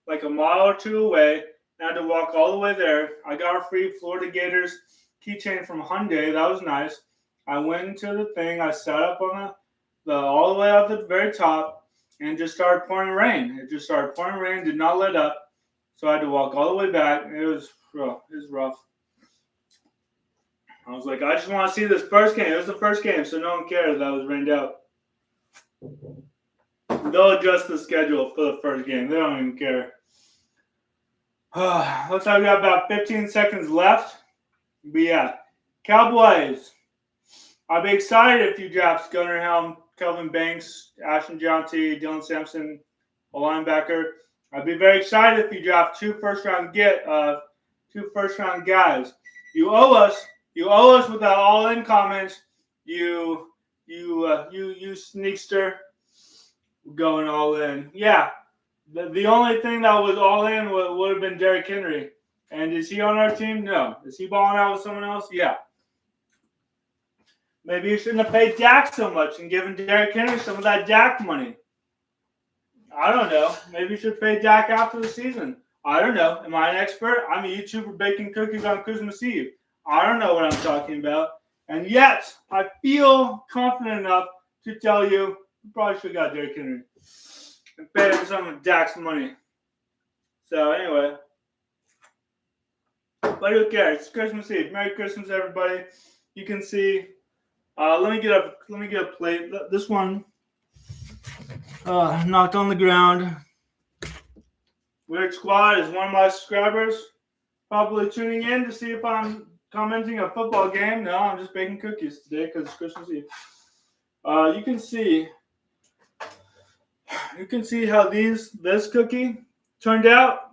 like a mile or 2 away. I had to walk all the way there. I got a free Florida Gators keychain from Hyundai. That was nice. I went into the thing. I sat up on the all the way up at the very top, and it just started pouring rain. It just started pouring rain. Did not let up. So I had to walk all the way back. It was rough. It was rough. I was like, I just want to see this first game. It was the first game, so no one cared that was rained out. They'll adjust the schedule for the first game. They don't even care. Looks like we got about 15 seconds left. But yeah, Cowboys. I'd be excited if you draft Gunnar Helm, Kelvin Banks, Ashton Gianti, Dylan Sampson, a linebacker. I'd be very excited if you draft 2 first-round guys. You owe us with that all-in comment. You sneakster, going all in. Yeah. The only thing that was all in would have been Derrick Henry. And is he on our team? No. Is he balling out with someone else? Yeah. Maybe you shouldn't have paid Dak so much and given Derrick Henry some of that Dak money. I don't know. Maybe you should pay Dak after the season. I don't know. Am I an expert? I'm a YouTuber baking cookies on Christmas Eve. I don't know what I'm talking about. And yet, I feel confident enough to tell you probably should have got Derrick Henry and paid him some of Dak's money. So anyway, but who cares? It's Christmas Eve. Merry Christmas, everybody. You can see. Let me get a plate. This one knocked on the ground. Weird Squad is one of my subscribers. Probably tuning in to see if I'm commenting a football game. No, I'm just baking cookies today because it's Christmas Eve. You can see how this cookie turned out.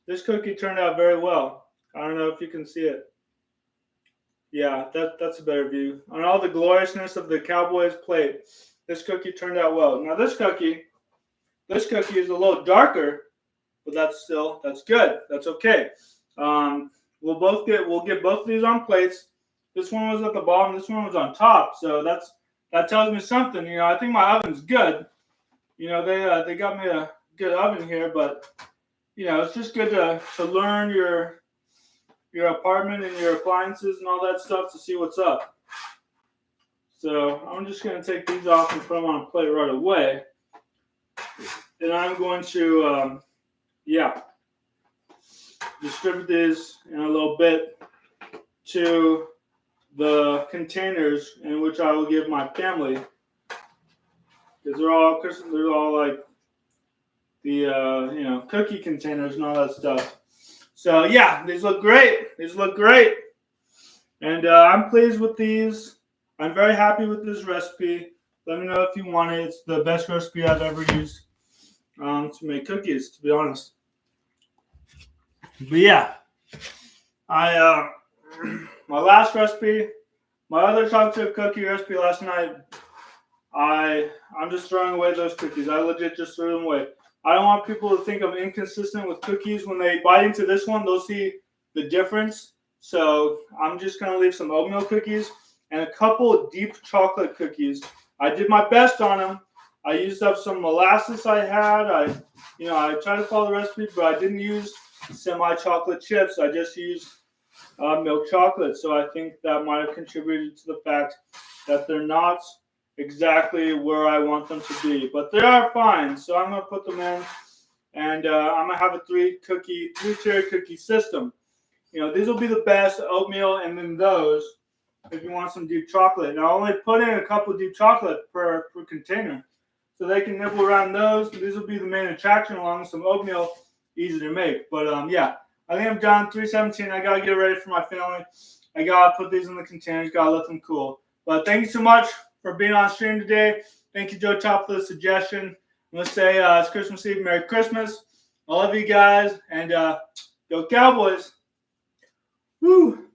This cookie turned out very well. I don't know if you can see it. Yeah, that's a better view. On all the gloriousness of the Cowboys plate, this cookie turned out well. Now this cookie is a little darker, but that's good. That's okay. We'll get both of these on plates. This one was at the bottom. This one was on top. So that tells me something. You know, I think my oven's good. You know, they got me a good oven here, but you know, it's just good to learn your apartment and your appliances and all that stuff to see what's up. So I'm just going to take these off and put them on a plate right away. And I'm going to, distribute these in a little bit to the containers in which I will give my family. Because they're all like the, cookie containers and all that stuff. So yeah, these look great. And I'm pleased with these. I'm very happy with this recipe. Let me know if you want it. It's the best recipe I've ever used to make cookies, to be honest. But yeah, my last recipe, my other chocolate chip cookie recipe last night, I'm just throwing away those cookies. I legit just threw them away. I don't want people to think I'm inconsistent with cookies. When they bite into this one, they'll see the difference. So I'm just going to leave some oatmeal cookies and a couple of deep chocolate cookies. I did my best on them. I used up some molasses I had. I tried to follow the recipe, but I didn't use semi-chocolate chips. I just used milk chocolate. So I think that might have contributed to the fact that they're not exactly where I want them to be, but they are fine. So I'm going to put them in And I'm gonna have a three-tier cookie system. These will be the best oatmeal, and then those if you want some deep chocolate. Now, I only put in a couple of deep chocolate per container, so they can nibble around those. These will be the main attraction, along with some oatmeal, easy to make. But yeah, I think I'm done. 3:17. I gotta get ready for my family. I gotta put these in the containers. Gotta let them cool. But thank you so much for being on stream today. Thank you, Joe Chop, for the suggestion. Let's say it's Christmas Eve. Merry Christmas. I love you guys, and go Cowboys. Woo!